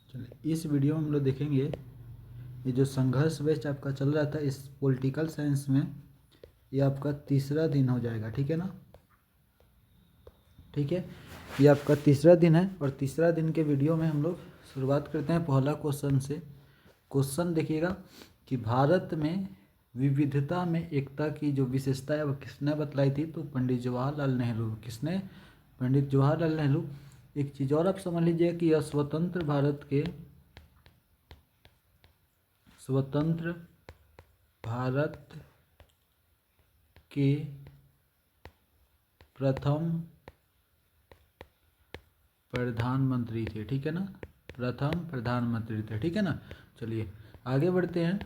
चलिए इस वीडियो में हम लोग देखेंगे ये जो संघर्ष बेस्ड आपका चल रहा था इस पॉलिटिकल साइंस में, ये आपका तीसरा दिन हो जाएगा। ठीक है ना, ठीक है, ये आपका तीसरा दिन है और तीसरा दिन के वीडियो में हम लोग शुरुआत करते हैं पहला क्वेश्चन से। क्वेश्चन देखिएगा कि भारत में विविधता में एकता की जो विशेषता है वो किसने बतलाई थी? तो पंडित जवाहरलाल नेहरू। किसने? पंडित जवाहरलाल नेहरू। एक चीज़ और आप समझ लीजिए कि यह स्वतंत्र भारत के प्रथम प्रधानमंत्री थे। ठीक है ना, प्रथम प्रधानमंत्री थे। ठीक है ना, चलिए आगे बढ़ते हैं,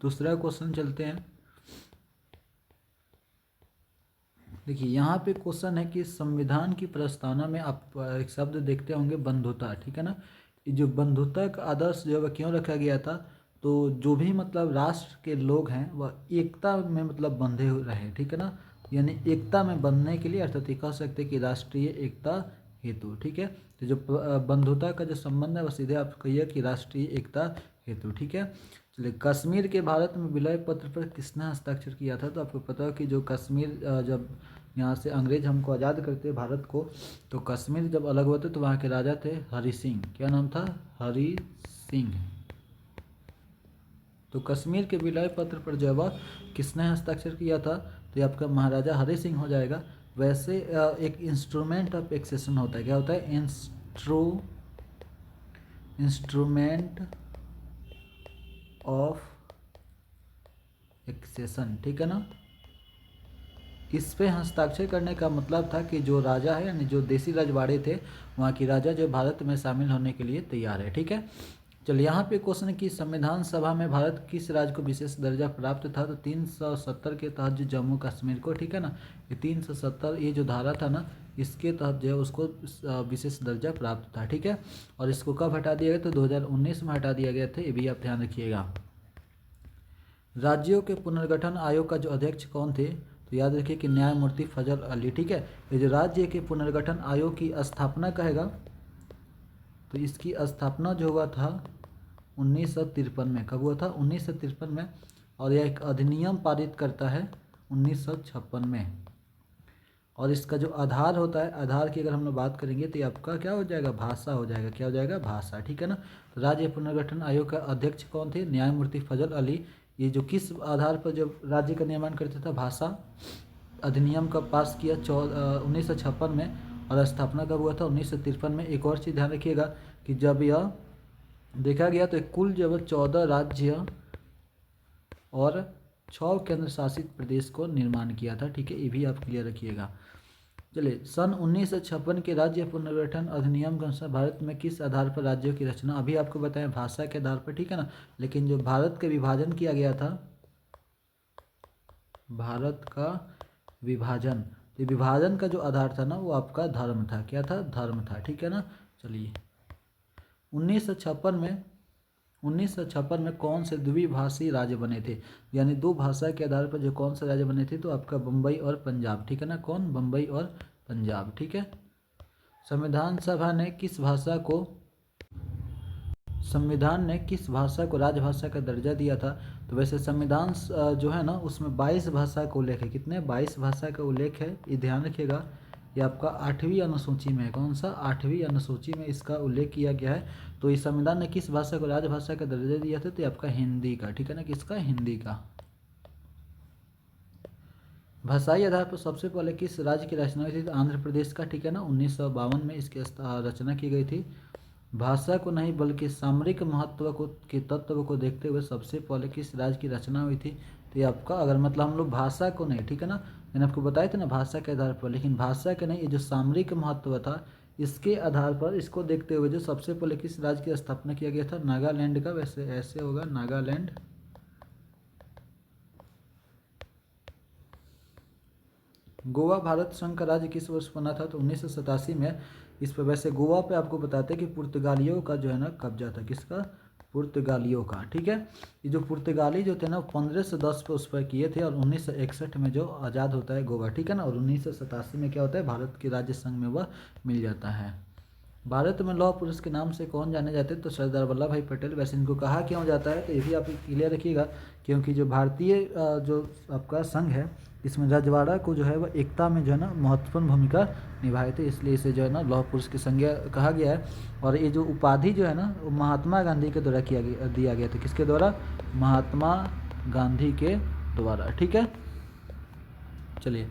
दूसरा क्वेश्चन चलते हैं। देखिए यहाँ पे क्वेश्चन है कि संविधान की प्रस्तावना में आप एक शब्द देखते होंगे बंधुता। ठीक है ना, ये जो बंधुता का आदर्श जो है क्यों रखा गया था? तो जो भी मतलब राष्ट्र के लोग हैं वह एकता में मतलब बंधे हुए रहे। ठीक है ना, यानी एकता में बंधने के लिए, अर्थात ये कह सकते हैं कि राष्ट्रीय एकता हेतु। ठीक है, तो जो बंधुता का जो संबंध है वह सीधे आप कहिए कि राष्ट्रीय एकता हेतु। ठीक है, चलिए कश्मीर के भारत में विलय पत्र पर किसने हस्ताक्षर किया था? तो आपको पता है कि जो कश्मीर जब यहाँ से अंग्रेज हमको आज़ाद करते भारत को, तो कश्मीर जब अलग हुआ था तो वहाँ के राजा थे हरि सिंह। क्या नाम था? हरि सिंह। तो कश्मीर के विलय पत्र पर जब किसने हस्ताक्षर किया था? तो ये आपका महाराजा हरि सिंह हो जाएगा। वैसे एक इंस्ट्रूमेंट ऑफ एक्सेशन होता है। क्या होता है? Instrument of accession. ठीक है ना, इस पे हस्ताक्षर करने का मतलब था कि जो राजा है यानी जो देसी रजवाड़े थे वहाँ की राजा जो भारत में शामिल होने के लिए तैयार है। ठीक है, चलिए यहाँ पे क्वेश्चन की संविधान सभा में भारत किस राज्य को विशेष दर्जा प्राप्त था? तो 370 के तहत जो जम्मू कश्मीर को, ठीक है ना, ये 370 ये जो धारा था ना, इसके तहत जो है उसको विशेष दर्जा प्राप्त था। ठीक है, और इसको कब हटा दिया गया? तो 2019 में हटा दिया गया था, ये भी आप ध्यान रखिएगा। राज्यों के पुनर्गठन आयोग का जो अध्यक्ष कौन थे? तो याद रखिए कि न्यायमूर्ति फजल अली। ठीक है, ये जो राज्य के पुनर्गठन आयोग की स्थापना कहेगा, तो इसकी स्थापना जो हुआ था 1953 में। कब हुआ था? 1953 में। और यह एक अधिनियम पारित करता है 1956 में। और इसका जो आधार होता है, आधार की अगर हम लोग बात करेंगे तो ये आपका क्या हो जाएगा? भाषा हो जाएगा। क्या हो जाएगा? भाषा। ठीक है ना, तो राज्य पुनर्गठन आयोग का अध्यक्ष कौन थे? न्यायमूर्ति फजल अली। ये जो किस आधार पर जब राज्य का निर्माण करता था? भाषा अधिनियम का पास किया 1956 में, और स्थापना कब हुआ था? 1953 में। एक और चीज़ ध्यान रखिएगा कि जब यह देखा गया तो कुल जब 14 राज्य और 6 केंद्र शासित प्रदेश को निर्माण किया था। ठीक है, ये भी आप क्लियर रखिएगा। चलिए सन 1956 के राज्य पुनर्गठन अधिनियम के अनुसार भारत में किस आधार पर राज्यों की रचना? अभी आपको बताएं भाषा के आधार पर। ठीक है ना, लेकिन जो भारत का विभाजन किया गया था, भारत का विभाजन, तो विभाजन का जो आधार था ना वो आपका धर्म था। क्या था? धर्म था। ठीक है ना, चलिए 1956 में कौन से द्विभाषी राज्य बने थे? यानी दो भाषा के आधार पर जो कौन से राज्य बने थे? तो आपका बम्बई और पंजाब। ठीक है ना, कौन? बम्बई और पंजाब। ठीक है, संविधान सभा ने किस भाषा को राजभाषा का दर्जा दिया था? तो वैसे संविधान जो है ना उसमें 22 भाषा का उल्लेख है। कितने? 22 भाषा का उल्लेख है, ये ध्यान रखिएगा। ये आपका 8वीं अनुसूची में है। कौन सा? 8वीं अनुसूची में इसका उल्लेख किया गया है। तो इस संविधान ने किस भाषा को राजभाषा का दर्जा दिया था? तो ये आपका हिंदी का। ठीक है ना, किसका? हिंदी का। भाषाई आधार पर सबसे पहले किस राज्य की रचना हुई थी? तो आंध्र प्रदेश का। ठीक है ना, 1952 में इसकी रचना की गई थी। भाषा को नहीं बल्कि सामरिक महत्व को के तत्व को देखते हुए सबसे पहले किस राज्य की रचना हुई थी? तो ये आपका, अगर मतलब हम लोग भाषा को नहीं, ठीक है ना, मैंने आपको बताया था ना भाषा के आधार पर, लेकिन भाषा के नहीं, ये जो सामरिक महत्व था इसके आधार पर, इसको देखते हुए जो सबसे पहले किस राज्य की स्थापना किया गया था? नागालैंड का। वैसे ऐसे होगा नागालैंड। गोवा भारत संघ का राज्य किस वर्ष बना था? तो 1987 में। इस पर वैसे गोवा पे आपको बताते हैं कि पुर्तगालियों का जो है ना कब्जा था। किसका? पुर्तगालियों का। ठीक है, ये जो पुर्तगाली जो थे ना 1510 पे उस पर किए थे, और 1961 में जो आज़ाद होता है गोवा। ठीक है ना, और 1987 में क्या होता है? भारत के राज्य संघ में वह मिल जाता है। भारत में लौह पुरुष के नाम से कौन जाने जाते हैं? तो सरदार वल्लभ भाई पटेल। वैसे इनको कहा क्यों जाता है, तो ये भी आप क्लियर रखिएगा, क्योंकि जो भारतीय जो आपका संघ है, इसमें रजवाड़ा को जो है वह एकता में जो है ना महत्वपूर्ण भूमिका निभाए थे, इसलिए इसे जो है ना लौह पुरुष की संज्ञा कहा गया है। और ये जो उपाधि जो है ना वो महात्मा गांधी के द्वारा दिया गया था। किसके द्वारा? महात्मा गांधी के द्वारा। ठीक है, चलिए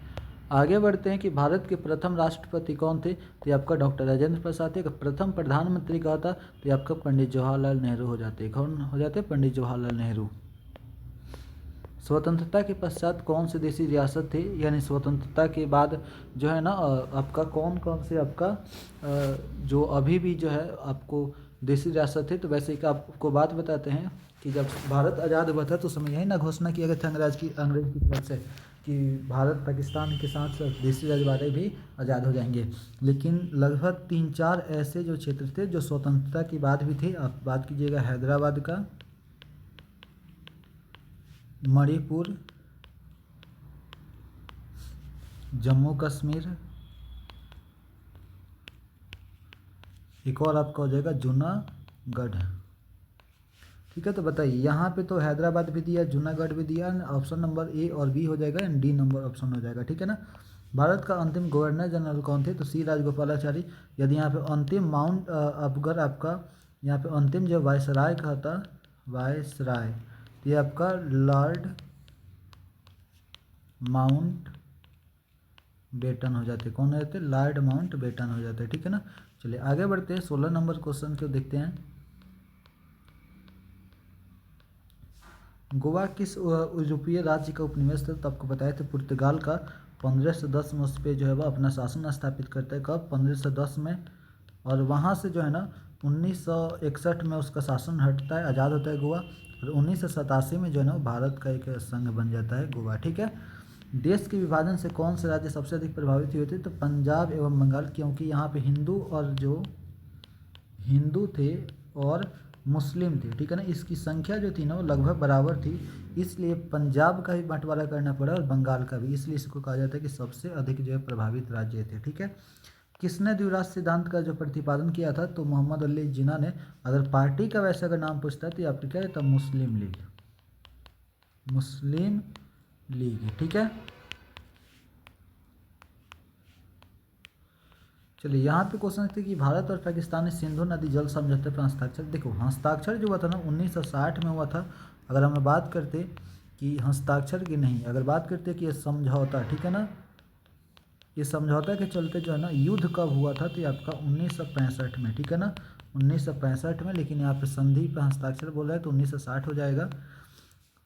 आगे बढ़ते हैं कि भारत के प्रथम राष्ट्रपति कौन थे? तो ये आपका डॉक्टर राजेंद्र प्रसाद थे। प्रथम प्रधानमंत्री कहा था? तो ये आपका पंडित जवाहरलाल नेहरू हो जाते। कौन हो जाते? पंडित जवाहरलाल नेहरू। स्वतंत्रता के पश्चात कौन सी देशी रियासत थी, यानी स्वतंत्रता के बाद जो है ना आपका कौन कौन से आपका जो अभी भी जो है आपको देशी रियासत थे? तो वैसे एक आपको बात बताते हैं कि जब भारत आज़ाद हुआ था तो उस समय यही ना घोषणा किया गया था अंग्रेज की तरफ से कि भारत पाकिस्तान के साथ साथ देशी रजवाड़े भी आज़ाद हो जाएंगे। लेकिन लगभग 3-4 ऐसे जो क्षेत्र थे जो स्वतंत्रता के बाद भी थे। आप बात कीजिएगा हैदराबाद का, मणिपुर, जम्मू कश्मीर, एक और आपका हो जाएगा जूनागढ़। ठीक है, तो बताइए यहाँ पे तो हैदराबाद भी दिया, जूनागढ़ भी दिया, ऑप्शन नंबर ए और बी हो जाएगा, एंड डी नंबर ऑप्शन हो जाएगा। ठीक है ना। भारत का अंतिम गवर्नर जनरल कौन थे? तो सी राजगोपालाचारी। यदि यहाँ पे अंतिम अगर आपका यहाँ पे अंतिम जो वायसराय का था, वायसराय, ये आपका लॉर्ड माउंट बेटन हो जाते। कौन हो जाते? लॉर्ड माउंट बेटन हो जाते। ठीक है ना। चलिए आगे बढ़ते हैं, 16 नंबर क्वेश्चन को देखते हैं। गोवा किस यूरोपीय राज्य का उपनिवेश था? तो आपको बताया था पुर्तगाल का। 1510 में उस पर जो है वह अपना शासन स्थापित करता है। कब? 1510 में। और वहाँ से जो है ना 1961 में उसका शासन हटता है, आज़ाद होता है गोवा। और 1987 में जो है ना भारत का एक संघ बन जाता है गोवा। ठीक है। देश के विभाजन से कौन से राज्य सबसे अधिक प्रभावित हुए थे? तो पंजाब एवं बंगाल, क्योंकि यहाँ पे हिंदू थे और मुस्लिम थे। ठीक है ना। इसकी संख्या जो थी ना वो लगभग बराबर थी, इसलिए पंजाब का भी बंटवारा करना पड़ा और बंगाल का भी। इसलिए इसको कहा जाता है कि सबसे अधिक जो है प्रभावित राज्य थे। ठीक है। किसने द्विराष्ट्र सिद्धांत का जो प्रतिपादन किया था? तो मोहम्मद अली जिन्ना ने। अगर पार्टी का वैसे अगर नाम पूछता है तो आपको क्या रहता? मुस्लिम लीग। मुस्लिम लीग। ठीक है। चलिए यहाँ पे क्वेश्चन थे कि भारत और पाकिस्तान ने सिंधु नदी जल समझौते पर हस्ताक्षर। देखो हस्ताक्षर जो हुआ था ना 1960 में हुआ था। अगर हम बात करते कि हस्ताक्षर की नहीं, अगर बात करते कि ये समझौता, ठीक है ना, ये समझौता के चलते जो है ना युद्ध कब हुआ था? तो ये आपका 1965 में। ठीक है ना, 1965 में। लेकिन यहाँ पे संधि पर हस्ताक्षर बोल रहा है तो 1960 हो जाएगा।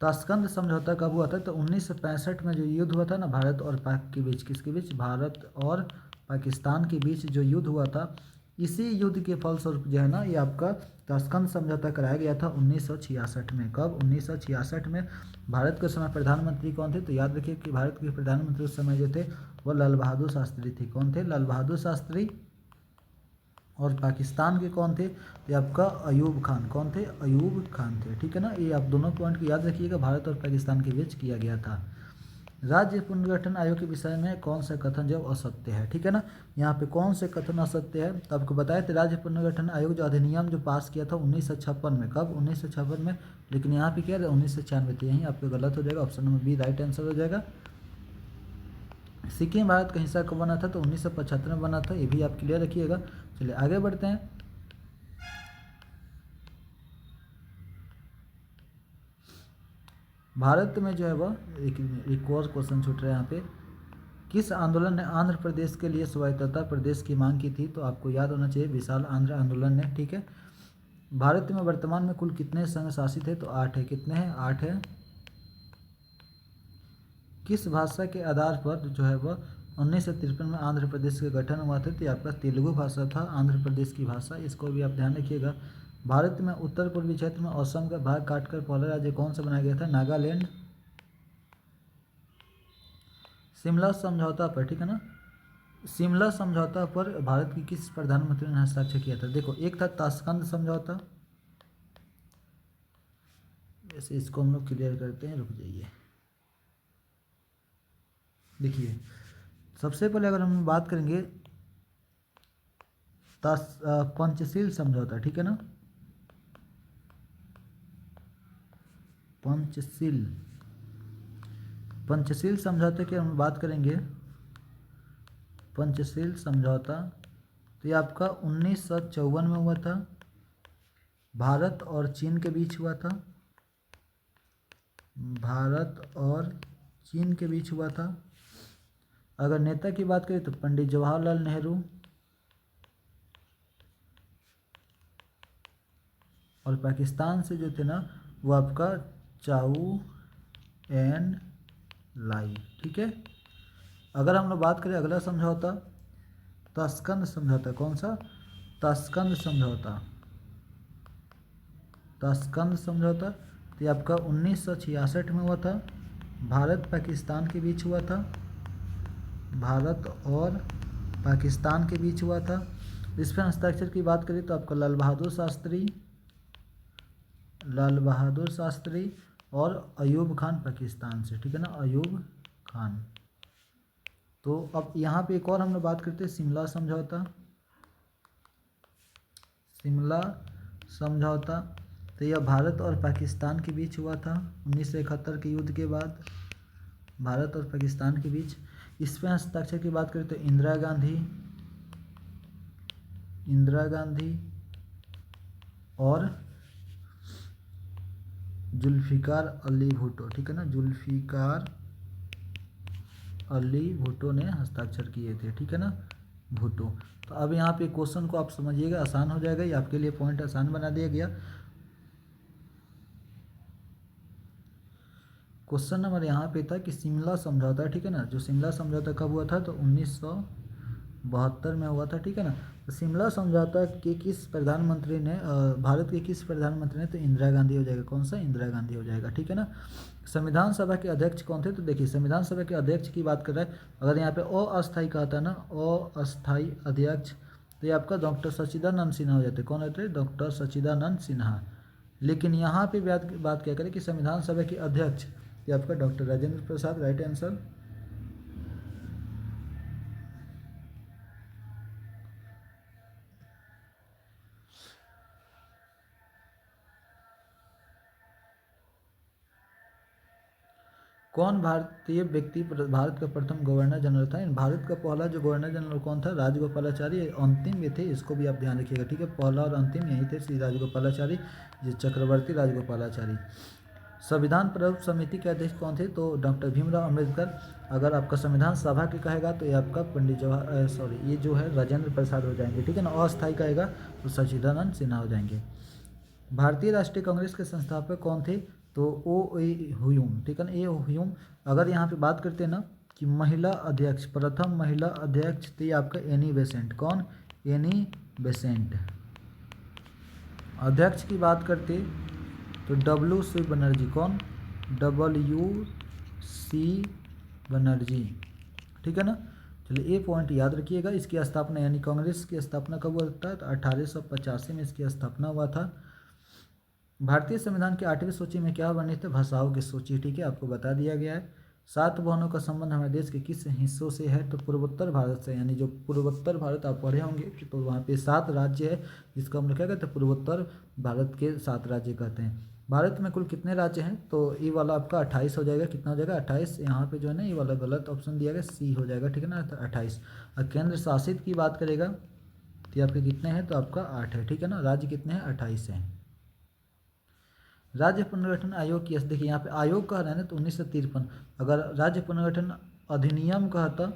ताशकंद समझौता कब हुआ था? तो 1965 में जो युद्ध हुआ था ना भारत और पाक के बीच, किसके बीच? भारत और पाकिस्तान के बीच जो युद्ध हुआ था, इसी युद्ध के फलस्वरूप जो है ना ये आपका ताशकंद समझौता कराया गया था 1966 में। कब? 1966 में। भारत के समय प्रधानमंत्री कौन थे? तो याद रखिए कि भारत के प्रधानमंत्री उस समय जो थे वो लाल बहादुर शास्त्री थे। कौन थे? लाल बहादुर शास्त्री। और पाकिस्तान के कौन थे? ये आपका अयूब खान। कौन थे? अयूब खान थे। ठीक है ना। ये आप दोनों पॉइंट को याद रखिएगा, भारत और पाकिस्तान के बीच किया गया था। राज्य पुनर्गठन आयोग के विषय में कौन सा कथन जो असत्य है? ठीक है ना। यहाँ पे कौन से कथन असत्य है? तो आपको बताया था राज्य पुनर्गठन आयोग जो अधिनियम जो पास किया था 1956 में। कब? 1956 में। लेकिन यहाँ पे क्या है? 1996 थे। यहीं आपको गलत हो जाएगा, option number b right answer हो जाएगा। सिक्किम भारत का हिस्सा कब बना था? तो 1975 में बना था। ये भी आप क्लियर रखिएगा। चलिए आगे बढ़ते हैं। भारत में जो है वह एक और क्वेश्चन छूट रहा है यहाँ पे। किस आंदोलन ने आंध्र प्रदेश के लिए स्वायत्तता प्रदेश की मांग की थी? तो आपको याद होना चाहिए विशाल आंध्र आंदोलन ने। ठीक है। भारत में वर्तमान में कुल कितने संघ शासित है? तो 8 है। कितने हैं? 8 है। किस भाषा के आधार पर जो है वह 1953 में आंध्र प्रदेश का गठन हुआ था? तो आपका तेलुगु भाषा था आंध्र प्रदेश की भाषा। इसको भी आप ध्यान रखिएगा। भारत में उत्तर पूर्वी क्षेत्र में असम का भाग काटकर पहला राज्य कौन सा बनाया गया था? नागालैंड। शिमला समझौता पर, ठीक है ना, शिमला समझौता पर भारत की किस प्रधानमंत्री ने हस्ताक्षर किया था? देखो एक था ताशकंद समझौता। वैसे इसको हम लोग क्लियर करते हैं, रुक जाइए। देखिए सबसे पहले अगर हम बात करेंगे पंचशील समझौता, ठीक है ना, पंचशील समझौते की हम बात करेंगे। पंचशील समझौता तो ये आपका 1954 में हुआ था, भारत और चीन के बीच हुआ था, भारत और चीन के बीच हुआ था। अगर नेता की बात करें तो पंडित जवाहरलाल नेहरू और पाकिस्तान से जो थे ना वो आपका चाऊ एन लाई, ठीक है। अगर हम लोग बात करें अगला समझौता ताशकंद समझौता, कौन सा, ताशकंद समझौता, ताशकंद समझौता तो ये आपका 1966 में हुआ था, भारत पाकिस्तान के बीच हुआ था, भारत और पाकिस्तान के बीच हुआ था। इस पर हस्ताक्षर की बात करें तो आपका लाल बहादुर शास्त्री और अयूब खान पाकिस्तान से, ठीक है ना, अयूब खान। तो अब यहाँ पे एक और हम लोग बात करते हैं शिमला समझौता, शिमला समझौता तो यह भारत और पाकिस्तान के बीच हुआ था 1971 के युद्ध के बाद, भारत और पाकिस्तान के बीच। इस पर हस्ताक्षर की बात करें तो इंदिरा गांधी और जुल्फिकार अली भुट्टो, ठीक है ना, जुल्फिकार अली भुट्टो ने हस्ताक्षर किए थे, ठीक है ना, भुट्टो। तो अब यहाँ पे क्वेश्चन को आप समझिएगा, आसान हो जाएगा, ये आपके लिए पॉइंट आसान बना दिया गया। क्वेश्चन नंबर यहाँ पे था कि शिमला समझौता, ठीक है ना, जो शिमला समझौता कब हुआ था तो 1972 में हुआ था, ठीक है ना। तो शिमला समझौता के किस प्रधानमंत्री ने भारत के किस प्रधानमंत्री ने, तो इंदिरा गांधी हो जाएगा, कौन सा, इंदिरा गांधी हो जाएगा, ठीक है ना। संविधान सभा के अध्यक्ष कौन थे, तो देखिए संविधान सभा के अध्यक्ष की बात कर रहा है, अगर यहाँ पे अस्थायी कहता है ना, अस्थायी अध्यक्ष, तो ये आपका डॉक्टर सच्चिदानंद सिन्हा हो जाते, कौन होते हैं, डॉक्टर सच्चिदानंद सिन्हा। लेकिन यहाँ पे बात क्या करें कि संविधान सभा के अध्यक्ष, ये आपका doctor Rajendra Prasad, right answer. कौन भारतीय व्यक्ति भारत का प्रथम गवर्नर जनरल था, भारत का पहला जो गवर्नर जनरल कौन था, राजगोपालाचारी, अंतिम में थे, इसको भी आप ध्यान रखिएगा, ठीक है, पहला और अंतिम यही थे, श्री राजगोपालाचारी, जी चक्रवर्ती राजगोपालाचारी। संविधान प्रयोग समिति के अध्यक्ष कौन थे, तो डॉक्टर भीमराव अम्बेडकर। अगर आपका संविधान सभा के कहेगा तो ये आपका ये जो है राजेंद्र प्रसाद हो जाएंगे, ठीक है ना, अस्थायी कहेगा तो सच्चिदानंद सिन्हा हो जाएंगे। भारतीय राष्ट्रीय कांग्रेस के संस्थापक कौन थे, तो ओ ए ह्यूम, ठीक है ना, ए ह्यूम। अगर यहाँ पे बात करते हैं ना कि महिला अध्यक्ष, प्रथम महिला अध्यक्ष थी आपका एनी बेसेंट, कौन, एनी बेसेंट। अध्यक्ष की बात करते तो WC बनर्जी, कौन, WC बनर्जी, ठीक है ना। चलिए ये पॉइंट याद रखिएगा। इसकी स्थापना यानी कांग्रेस की स्थापना कब हुआ था, तो 1885 में इसकी स्थापना हुआ था। भारतीय संविधान की 8वीं सूची में क्या वर्णित है, भाषाओं की सूची, ठीक है, आपको बता दिया गया है। 7 भवनों का संबंध हमारे देश के किस हिस्सों से है, तो पूर्वोत्तर भारत से, यानी जो पूर्वोत्तर भारत आप पढ़े होंगे तो वहाँ पे 7 राज्य है जिसको हम लोग क्या कहते हैं, पूर्वोत्तर भारत के 7 राज्य कहते हैं। भारत में कुल कितने राज्य हैं, तो ये वाला आपका 28 हो जाएगा, कितना हो जाएगा 28। यहाँ पे जो है ना ये वाला गलत ऑप्शन दिया गया, C हो जाएगा, ठीक है ना, तो 28। और केंद्र शासित की बात करेगा तो आपके कितने हैं, तो आपका 8 है, ठीक है ना, राज्य कितने हैं, 28 हैं। राज्य पुनर्गठन आयोग की, देखिए यहाँ पे आयोग कह रहे हैं ना, तो 1953। अगर राज्य पुनर्गठन अधिनियम कहता,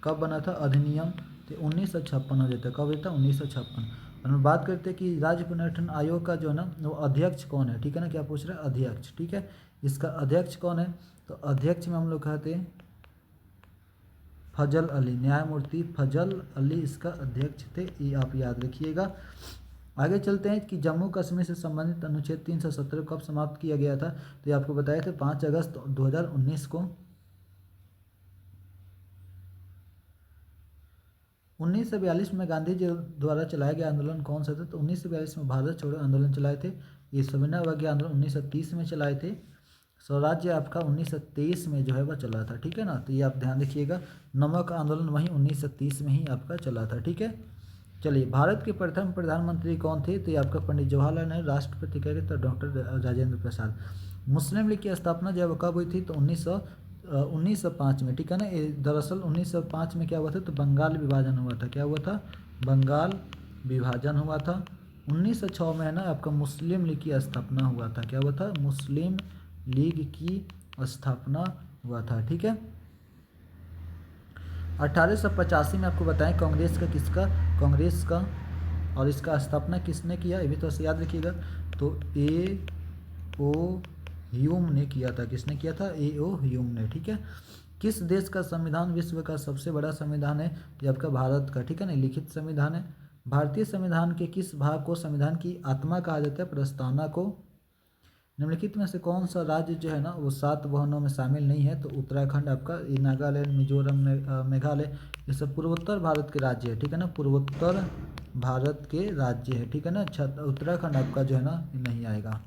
कब बना था अधिनियम, तो 1956 हो जाता है, कब होता है 1956। और हम बात करते हैं कि राज्य पुनर्गठन आयोग का जो है ना वो अध्यक्ष कौन है, ठीक है ना, क्या पूछ रहे हैं, अध्यक्ष, ठीक है, इसका अध्यक्ष कौन है, तो अध्यक्ष में हम लोग कहते हैं फजल अली, न्यायमूर्ति फजल अली इसका अध्यक्ष थे, ये आप याद रखिएगा। आगे चलते हैं कि जम्मू कश्मीर से संबंधित अनुच्छेद 317 कब समाप्त किया गया था, तो ये आपको बताए थे 5 अगस्त 2019 को। 1942 में गांधी जी द्वारा चलाया गया आंदोलन कौन सा था, तो 1942 में भारत छोड़ो आंदोलन चलाए थे। ये सविनय अवज्ञा आंदोलन 1930 में चलाए थे। स्वराज्य आपका 1923 में जो है वह चला था, ठीक है ना, तो ये आप ध्यान रखिएगा। नमक आंदोलन वहीं 1930 में ही आपका चला था, ठीक है। चलिए, भारत के प्रथम प्रधानमंत्री कौन थे? तो ये आपका पंडित जवाहरलाल नेहरू। राष्ट्रपति कह रहे तो डॉक्टर राजेंद्र प्रसाद। मुस्लिम लीग की स्थापना जो है वो कब हुई थी? तो 1905 में, ठीक है ना। दरअसल 1905 में क्या हुआ था? तो बंगाल विभाजन हुआ था। क्या हुआ था? बंगाल विभाजन हुआ था। 1906 में है ना आपका मुस्लिम लीग की स्थापना हुआ था। क्या हुआ था? मुस्लिम लीग की स्थापना हुआ था, ठीक है। 1885 में आपको बताएं कांग्रेस का किसका? कांग्रेस का। और इसका स्थापना किसने किया? ये भी तो याद रखिएगा। तो ए ओ ह्यूम ने किया था। किसने किया था? ए ओ ह्यूम ने, ठीक है। किस देश का संविधान विश्व का सबसे बड़ा संविधान है? ये आपका भारत का, ठीक है ना। लिखित संविधान है। भारतीय संविधान के किस भाग को संविधान की आत्मा कहा जाता है? प्रस्तावना को। निम्नलिखित में से कौन सा राज्य जो है ना वो 7 भवनों में शामिल नहीं है? तो उत्तराखंड आपका, ये नागालैंड, मिजोरम, मेघालय, ये सब पूर्वोत्तर भारत के राज्य है, ठीक है ना। पूर्वोत्तर भारत के राज्य है, ठीक है ना। अच्छा, उत्तराखंड आपका जो है ना नहीं आएगा।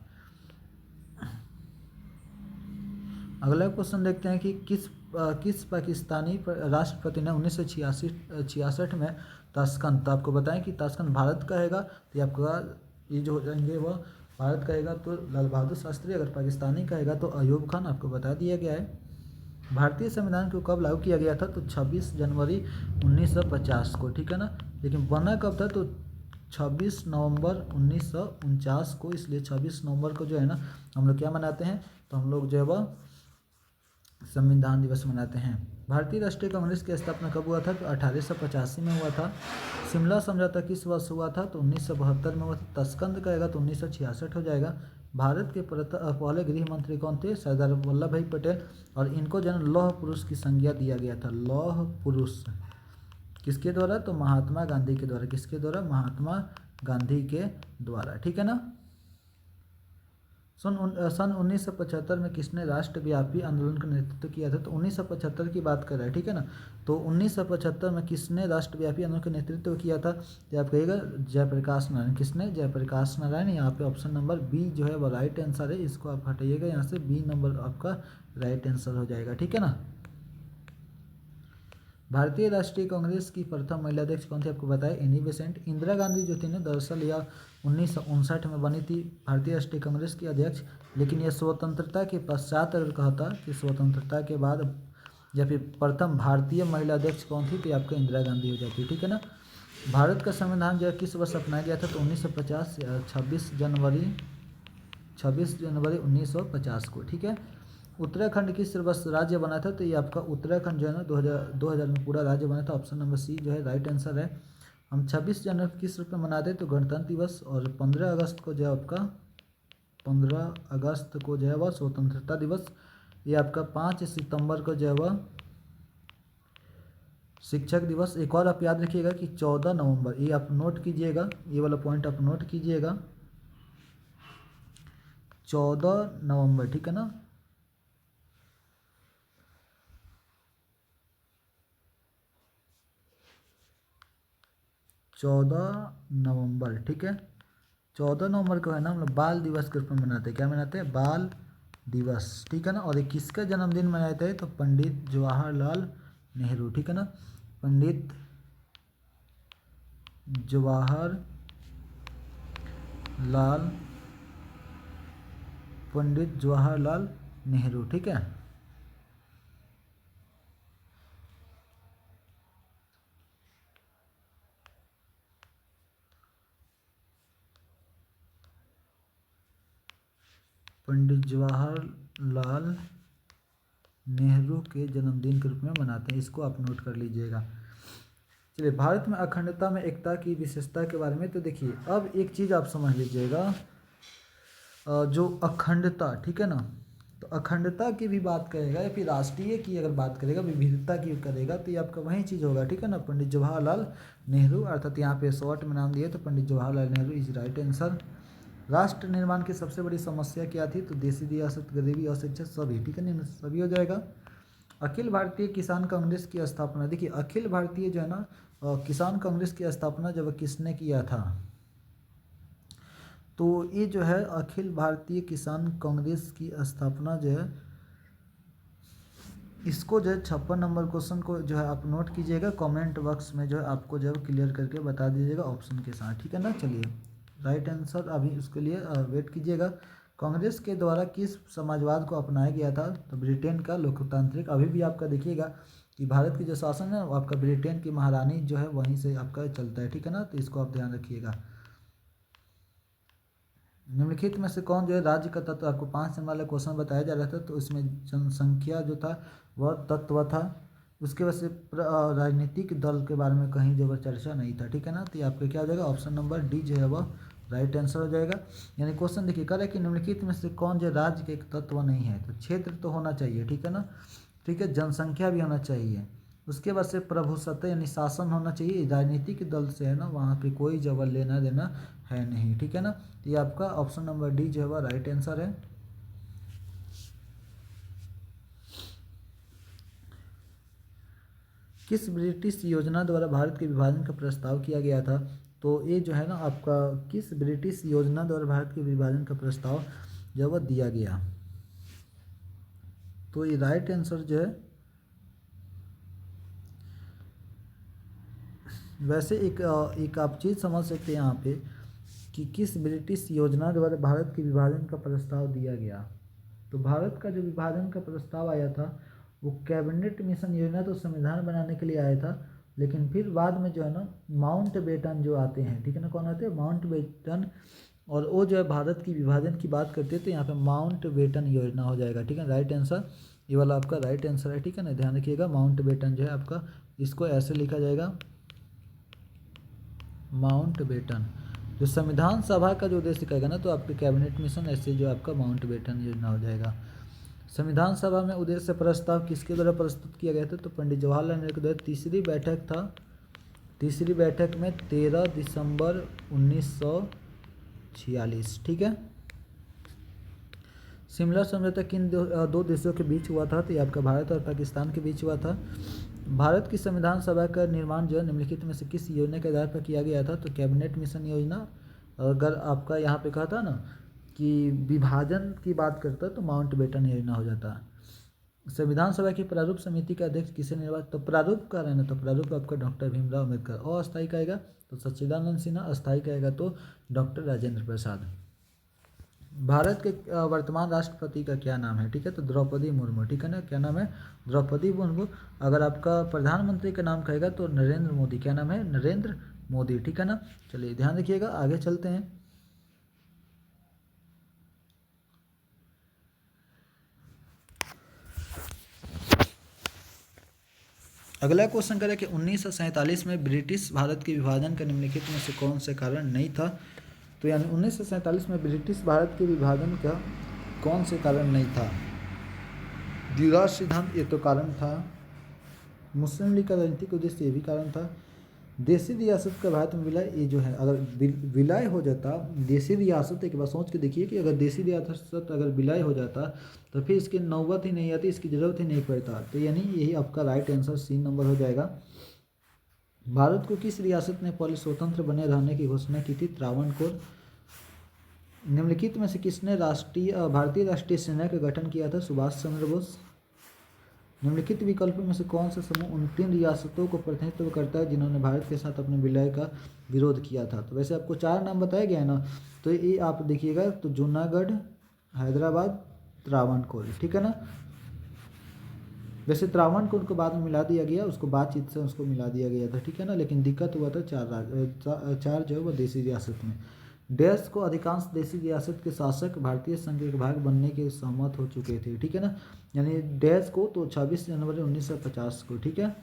अगला क्वेश्चन देखते हैं कि किस पाकिस्तानी राष्ट्रपति ने 1966 में ताशकंद, तो आपको बताएं कि ताशकंद भारत का हैगा, तो ये आपका ये जो हो जाएंगे वह भारत कहेगा तो लाल बहादुर शास्त्री, अगर पाकिस्तानी कहेगा तो अयूब खान, आपको बता दिया गया है। भारतीय संविधान को कब लागू किया गया था? तो 26 जनवरी 1950 को, ठीक है ना। लेकिन बना कब था? तो 26 नवंबर 1949 को। इसलिए 26 नवंबर को जो है ना हम लोग क्या मनाते हैं? तो हम लोग जो है वह संविधान दिवस मनाते हैं। भारतीय राष्ट्रीय कांग्रेस की स्थापना कब हुआ था? तो 1885 में हुआ था। शिमला समझौता किस वर्ष हुआ था? तो 1972 में हुआ था। ताशकंद कहेगा तो 1966 हो जाएगा। भारत के पहले गृह मंत्री कौन थे? सरदार वल्लभ भाई पटेल। और इनको जो है लौह पुरुष की संज्ञा दिया गया था। लौह पुरुष किसके द्वारा? तो महात्मा गांधी के द्वारा। किसके द्वारा? महात्मा गांधी के द्वारा, ठीक है ना। सन 1975 में किसने राष्ट्रव्यापी आंदोलन का नेतृत्व किया था? तो 1975 की बात कर रहा है, ठीक है ना। तो 1975 में किसने राष्ट्रव्यापी आंदोलन का नेतृत्व किया था? तो आप कहिएगा जयप्रकाश नारायण। किसने? जयप्रकाश नारायण। यहाँ पे ऑप्शन नंबर बी जो है वो राइट आंसर है। इसको आप हटाइएगा यहाँ से, बी नंबर आपका राइट आंसर हो जाएगा, ठीक है ना। भारतीय राष्ट्रीय कांग्रेस की प्रथम महिला अध्यक्ष कौन थी? आपको बताया एनी बेसेंट। इंदिरा गांधी जो थी ना दरअसल यह 1959 में बनी थी भारतीय राष्ट्रीय कांग्रेस की अध्यक्ष। लेकिन यह स्वतंत्रता के पश्चात अगर कहता कि स्वतंत्रता के बाद या फिर प्रथम भारतीय महिला अध्यक्ष कौन थी, तो आपका इंदिरा गांधी हो जाती है, ठीक है ना। भारत का संविधान जो है किस वर्ष अपनाया गया था? तो 1950 26 जनवरी 1950 को, ठीक है। उत्तराखंड किस वर्ष राज्य बना था? तो ये आपका उत्तराखंड जो है ना 2000 में पूरा राज्य बना था। ऑप्शन नंबर सी जो है राइट आंसर है। हम 26 जनवरी किस रूप में मनाते हैं? तो गणतंत्र दिवस। और 15 अगस्त को जो है आपका 15 अगस्त को जो है वह स्वतंत्रता दिवस। ये आपका 5 सितंबर को जो है वह शिक्षक दिवस। एक और आप याद रखिएगा कि 14 नवंबर, ये आप नोट कीजिएगा, ये वाला पॉइंट आप नोट कीजिएगा, 14 नवंबर, ठीक है ना। 14 नवंबर, ठीक है। 14 नवंबर को है ना हम लोग बाल दिवस के रूप में मनाते हैं। क्या मनाते हैं? बाल दिवस, ठीक है ना। और ये किसका जन्मदिन मनाते हैं? तो पंडित जवाहरलाल नेहरू, ठीक है ना। पंडित जवाहरलाल नेहरू, ठीक है। पंडित जवाहरलाल नेहरू के जन्मदिन के रूप में मनाते हैं। इसको आप नोट कर लीजिएगा। चलिए, भारत में अखंडता में एकता की विशेषता के बारे में तो देखिए, अब एक चीज़ आप समझ लीजिएगा, जो अखंडता, ठीक है ना, तो अखंडता की भी बात करेगा या फिर राष्ट्रीय की अगर बात करेगा, विविधता की करेगा, तो ये आपका वही चीज़ होगा, ठीक है ना। पंडित जवाहरलाल नेहरू, अर्थात यहाँ पे शॉर्ट में नाम दिए तो Pandit Jawaharlal Nehru is right answer. राष्ट्र निर्माण की सबसे बड़ी समस्या क्या थी? तो देशी रियासत, गरीबी, अशिक्षा, सभी, ठीक है ना, सभी हो जाएगा। अखिल भारतीय किसान कांग्रेस की स्थापना, देखिए अखिल भारतीय जो है ना किसान कांग्रेस की स्थापना जब किसने किया था? तो ये जो है अखिल भारतीय किसान कांग्रेस की स्थापना जो है इसको जो है 56 नंबर क्वेश्चन को जो है आप नोट कीजिएगा, कमेंट बॉक्स में जो है आपको जो है क्लियर करके बता दीजिएगा ऑप्शन के साथ, ठीक है ना। चलिए राइट आंसर अभी उसके लिए वेट कीजिएगा। कांग्रेस के द्वारा किस समाजवाद को अपनाया गया था? तो ब्रिटेन का लोकतांत्रिक। अभी भी आपका देखिएगा कि भारत की जो शासन है वो आपका ब्रिटेन की महारानी जो है वहीं से आपका चलता है, ठीक है ना, तो इसको आप ध्यान रखिएगा। निम्नलिखित में से कौन जो है राज्य का तत्व, आपको 5 नंबर वाला क्वेश्चन बताया जा रहा था, तो इसमें जनसंख्या जो था वह तत्व था। उसके वजह से राजनीतिक दल के बारे में कहीं जो चर्चा नहीं था, ठीक है ना, तो ये आपका क्या हो जाएगा, ऑप्शन नंबर डी जो है वह राइट आंसर हो जाएगा। यानी क्वेश्चन देखिए कह रहा है कि निम्नलिखित में से कौन जो राज्य के एक तत्व नहीं है, तो क्षेत्र तो होना चाहिए, ठीक है ना, ठीक है, जनसंख्या भी होना चाहिए, उसके बाद से प्रभुसत्ता यानी शासन होना चाहिए, राजनीतिक दल से है ना वहाँ पे कोई जबर लेना देना है नहीं, ठीक है ना, तो ये आपका ऑप्शन नंबर डी जो है वह राइट आंसर है। किस ब्रिटिश योजना द्वारा भारत के विभाजन का प्रस्ताव किया गया था? तो ये जो है ना आपका किस ब्रिटिश योजना द्वारा भारत के विभाजन का प्रस्ताव जो वह दिया गया, तो ये राइट आंसर जो है, वैसे एक आप चीज़ समझ सकते हैं यहाँ पे कि किस ब्रिटिश योजना द्वारा भारत के विभाजन का प्रस्ताव दिया गया। तो भारत का जो विभाजन का प्रस्ताव आया था वो कैबिनेट मिशन योजना तो संविधान बनाने के लिए आया था, लेकिन फिर बाद में जो है ना माउंट बेटन जो आते हैं, ठीक है ना, कौन आते हैं, माउंट बेटन, और वो जो है भारत की विभाजन की बात करते हैं तो यहाँ पे माउंट बेटन योजना हो जाएगा, ठीक है, राइट आंसर ये वाला आपका राइट आंसर है, ठीक है ना, ध्यान रखिएगा माउंट बेटन जो है आपका, इसको ऐसे लिखा जाएगा माउंट बेटन। जो संविधान सभा का जो उद्देश्य कहेगा ना तो आपके कैबिनेट मिशन, ऐसे जो आपका माउंट बेटन योजना हो जाएगा। संविधान सभा में उद्देश्य प्रस्ताव किसके द्वारा प्रस्तुत किया गया था? तो पंडित जवाहरलाल नेहरू के द्वारा। तीसरी बैठक था, तीसरी बैठक में 13 दिसंबर 1946, ठीक है। शिमला समझौता किन दो देशों के बीच हुआ था? तो ये आपका भारत और पाकिस्तान के बीच हुआ था। भारत की संविधान सभा का निर्माण जो है निम्नलिखित में से किस योजना के आधार पर किया गया था? तो कैबिनेट मिशन योजना। अगर आपका यहाँ पे कहा था ना कि विभाजन की बात करता तो माउंट बेटन योजना हो जाता। संविधान सभा की प्रारूप समिति का अध्यक्ष किसे निर्वाचित? तो प्रारूप का रहना, तो प्रारूप आपका डॉक्टर भीमराव अम्बेडकर। अस्थायी कहेगा तो सच्चिदानंद सिन्हा, अस्थायी कहेगा तो डॉक्टर राजेंद्र प्रसाद। भारत के वर्तमान राष्ट्रपति का क्या नाम है? ठीक है, तो द्रौपदी मुर्मू, ठीक है ना, क्या नाम है, द्रौपदी मुर्मू। अगर आपका प्रधानमंत्री का नाम कहेगा तो नरेंद्र मोदी, क्या नाम है, नरेंद्र मोदी, ठीक है ना। चलिए ध्यान रखिएगा, आगे चलते हैं। अगला क्वेश्चन करें कि 1947 में ब्रिटिश भारत के विभाजन का निम्नलिखित में से कौन से कारण नहीं था? तो यानी 1947 में ब्रिटिश भारत के विभाजन का कौन से कारण नहीं था? द्विराष्ट्र सिद्धांत ये तो कारण था, मुस्लिम लीग का राजनीतिक उद्देश्य ये भी कारण था, देशी रियासत का भारत में विलय, ये जो है अगर विलय हो जाता देशी रियासत, एक बार सोच के देखिए कि अगर देशी रियासत अगर विलय हो जाता तो फिर इसकी नौबत ही नहीं आती, इसकी ज़रूरत ही नहीं पड़ता। तो यानी यही आपका राइट आंसर सी नंबर हो जाएगा। भारत को किस रियासत ने पहले स्वतंत्र बने रहने की घोषणा की थी? त्रावणकोर। निम्नलिखित में से किसने भारतीय राष्ट्रीय सेना का गठन किया था? सुभाष चंद्र बोस। निम्नलिखित विकल्पों में से कौन सा समूह उन 3 रियासतों को प्रतिनिधित्व करता है जिन्होंने भारत के साथ अपने विलय का विरोध किया था? तो वैसे आपको 4 नाम बताया गया है ना, तो ये आप देखिएगा, तो जूनागढ़, हैदराबाद, त्रावणकोर, ठीक है ना। वैसे त्रावणकोर को बाद में मिला दिया गया, उसको बातचीत से उसको मिला दिया गया था, ठीक है ना, लेकिन दिक्कत हुआ था 4 जो है वो देशी रियासत में। देश को अधिकांश देशी रियासत के शासक भारतीय संघ के भाग बनने के सहमत हो चुके थे, ठीक है ना, यानी देश को तो 26 जनवरी 1950 को, ठीक है।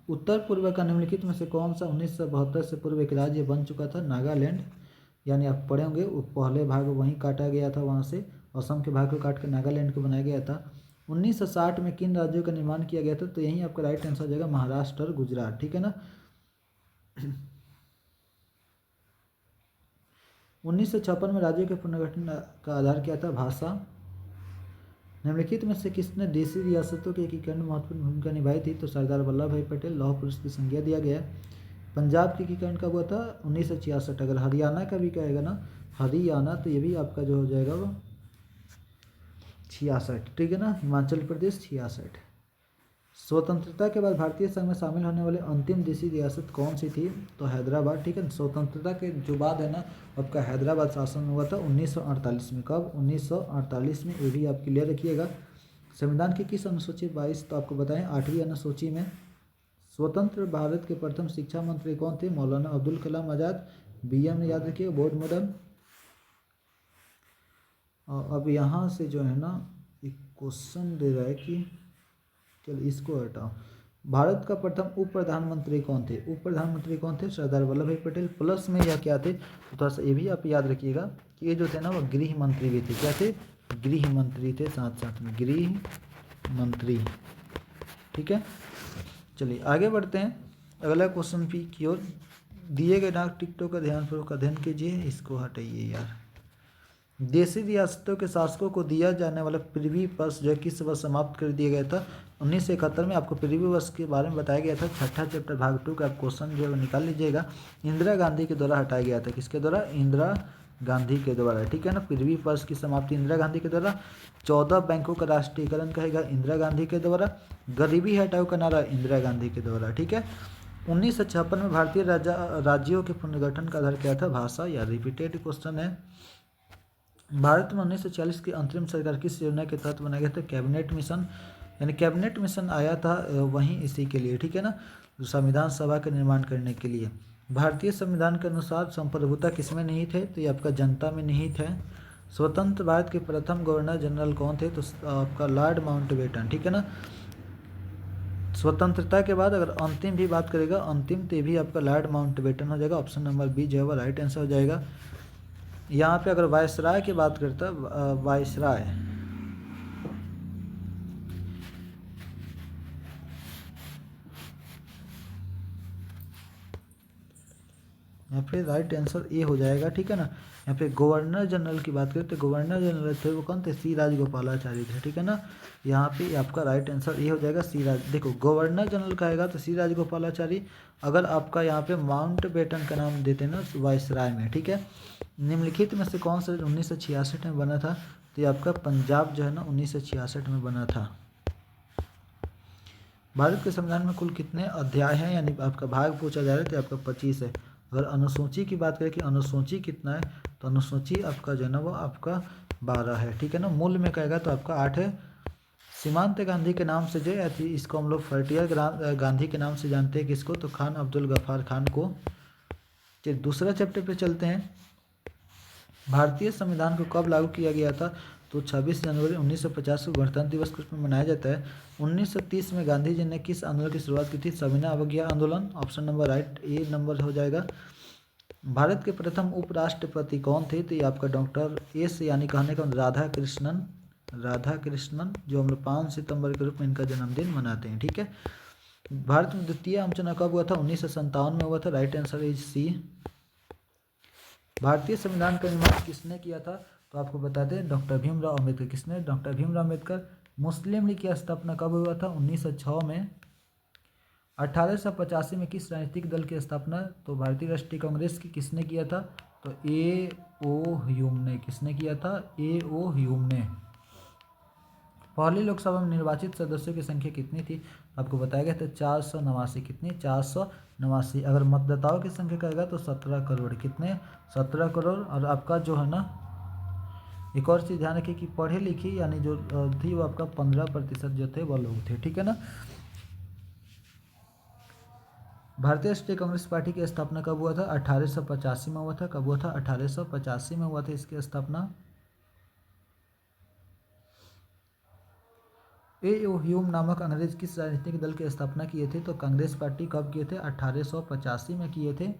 उत्तर पूर्व का निम्नलिखित में से कौन सा 1972 से पूर्व एक राज्य बन चुका था? नागालैंड। यानी आप पढ़े होंगे वो पहले भाग वहीं काटा गया था, वहाँ से असम के भाग को काट कर नागालैंड को बनाया गया था। 1960 में किन राज्यों का निर्माण किया गया था? तो यहीं आपका राइट आंसर हो जाएगा महाराष्ट्र और गुजरात, ठीक है ना। 1956 में राज्यों के पुनर्गठन का आधार क्या था? भाषा। निम्नलिखित में से किसने देशी रियासतों के एकीकरण में महत्वपूर्ण भूमिका निभाई थी? तो सरदार वल्लभ भाई पटेल, लौह पुरुष की संज्ञा दिया गया है। पंजाब के एकीकरण कब हुआ था? 1966। अगर हरियाणा का भी कहेगा ना, हरियाणा, तो ये भी आपका जो हो जाएगा वो 66, ठीक है ना, हिमाचल प्रदेश 66। स्वतंत्रता के बाद भारतीय संघ में शामिल होने वाले अंतिम देशी रियासत कौन सी थी? तो हैदराबाद, ठीक है। स्वतंत्रता के जो बाद है ना, आपका हैदराबाद शासन हुआ था 1948 में। कब? 1948 में। ये भी आप क्लियर रखिएगा। संविधान की किस अनुसूची 22, तो आपको बताएं 8वीं अनुसूची में। स्वतंत्र भारत के प्रथम शिक्षा मंत्री कौन थे? मौलाना अब्दुल कलाम आज़ाद। BM याद रखिए, बोर्ड मॉडल। अब यहाँ से जो है ना एक क्वेश्चन दे रहा है कि, चलो इसको हटाओ। भारत का प्रथम उप प्रधानमंत्री कौन थे? उप प्रधानमंत्री कौन थे? सरदार वल्लभ भाई पटेल। प्लस में यह क्या थे, तो थोड़ा सा ये भी आप याद रखिएगा कि ये जो थे ना वो गृह मंत्री भी थे। क्या थे? गृह मंत्री थे, साथ साथ में गृह मंत्री, ठीक है। चलिए आगे बढ़ते हैं अगला क्वेश्चन की ओर। दिए गए डाक टिकटों का ध्यानपूर्वक अध्ययन कीजिए। इसको हटाइए यार। देशी रियासतों के शासकों को दिया जाने वाला पृथ्वी वर्ष जो किस वर्ष समाप्त कर दिया गया था? 1971 में। आपको पृथ्वी वर्ष के बारे में बताया गया था। छठा चैप्टर भाग 2 का आप क्वेश्चन जो है निकाल लीजिएगा। इंदिरा गांधी के द्वारा हटाया गया था। किसके द्वारा? इंदिरा गांधी के द्वारा, ठीक है ना। पृथ्वी वर्ष की समाप्ति इंदिरा गांधी के द्वारा। 14 बैंकों का राष्ट्रीयकरण कहेगा इंदिरा गांधी के द्वारा। गरीबी हटाओ का नारा इंदिरा गांधी के द्वारा, ठीक है। 1956 में भारतीय राज्यों के पुनर्गठन का आधार क्या था? भाषा। या रिपीटेड क्वेश्चन है। भारत में 1940 की अंतरिम सरकार किस योजना के तहत बनाया गया था? Cabinet mission. यानी कैबिनेट मिशन आया था वहीं इसी के लिए, ठीक है ना, संविधान सभा का निर्माण करने के लिए। भारतीय संविधान के अनुसार संप्रभुता किसमें निहित है? तो ये आपका जनता में निहित है। स्वतंत्र भारत के प्रथम गवर्नर जनरल कौन थे? तो आपका लॉर्ड माउंटबेटन, ठीक है ना। स्वतंत्रता के बाद अगर अंतिम भी बात करेगा, अंतिम तो भी आपका लॉर्ड माउंटबेटन हो जाएगा। ऑप्शन नंबर बी जो है वो राइट आंसर हो जाएगा। यहाँ पे अगर वायसराय की बात करता है, वायसराय, यहाँ पे राइट आंसर ए हो जाएगा, ठीक है ना। यहाँ पे गवर्नर जनरल की बात करें तो गवर्नर जनरल थे वो कौन थे? सी राजगोपालाचारी थे, ठीक है ना। यहाँ पे आपका राइट आंसर ए हो जाएगा, देखो गवर्नर जनरल कहेगा तो सी राजगोपालाचारी। अगर आपका यहाँ पे माउंटबेटन का नाम देते ना वायसराय में, ठीक है। निम्नलिखित में से कौन सा 1966 में बना था? तो ये आपका पंजाब जो है ना 1966 में बना था। भारत के संविधान में कुल कितने अध्याय हैं? यानी आपका भाग पूछा जा रहा है तो आपका 25 है। अगर अनुसूची की बात करें कि अनुसूची कितना है, तो अनुसूची आपका जो है ना वो आपका 12 है, ठीक है ना। मूल में कहेगा तो आपका 8 है। सीमांत गांधी के नाम से जो है इसको हम लोग फ्रंटियर गांधी के नाम से जानते हैं। किसको? तो खान अब्दुल गफ्फार खान को। चलिए दूसरा चैप्टर पे चलते हैं। भारतीय संविधान को कब लागू किया गया था? तो 26 जनवरी 1950 को गणतंत्र दिवस के रूप में मनाया जाता है। 1930 में गांधी जी ने किस आंदोलन की शुरुआत की थी? सविनय अवज्ञा आंदोलन। ऑप्शन नंबर राइट ए नंबर हो जाएगा। भारत के प्रथम उपराष्ट्रपति कौन थे? तो ये आपका डॉक्टर एस, यानी कहने का राधा कृष्णन, जो हम लोग 5 सितंबर के रूप में इनका जन्मदिन मनाते हैं, ठीक है। भारत में द्वितीय आम चुनाव कब हुआ था? 1957 में हुआ था। Right answer is c. भारतीय संविधान का निर्माण किसने किया था? तो आपको बता दें डॉक्टर भीमराव अम्बेडकर। किसने? डॉक्टर भीमराव अम्बेडकर। मुस्लिम लीग की स्थापना कब हुआ था? 1906 में। 1885 में किस राजनीतिक दल की स्थापना? तो भारतीय राष्ट्रीय कांग्रेस की। किसने किया था? तो A.O. ह्यूम ने। किसने किया था? A.O. ह्यूम ने। पहली लोकसभा में निर्वाचित सदस्यों की संख्या कितनी थी? आपको बताया गया था 489। कितनी? 489। अगर मतदाताओं की संख्या कहेगा तो 17 करोड़। कितने? 17 करोड़। और आपका जो है ना एक और चीज़ ध्यान रखिए कि पढ़े लिखी यानी जो थी वो आपका 15% जो थे वो लोग थे, ठीक है ना। भारतीय राष्ट्रीय कांग्रेस पार्टी की स्थापना कब हुआ था? 1885 में हुआ था। कब हुआ था? 1885 में हुआ था इसकी स्थापना। A.O. ह्यूम नामक अंग्रेज किस राजनीतिक दल की स्थापना किए थे? तो कांग्रेस पार्टी कब किए थे? 1885 में किए थे।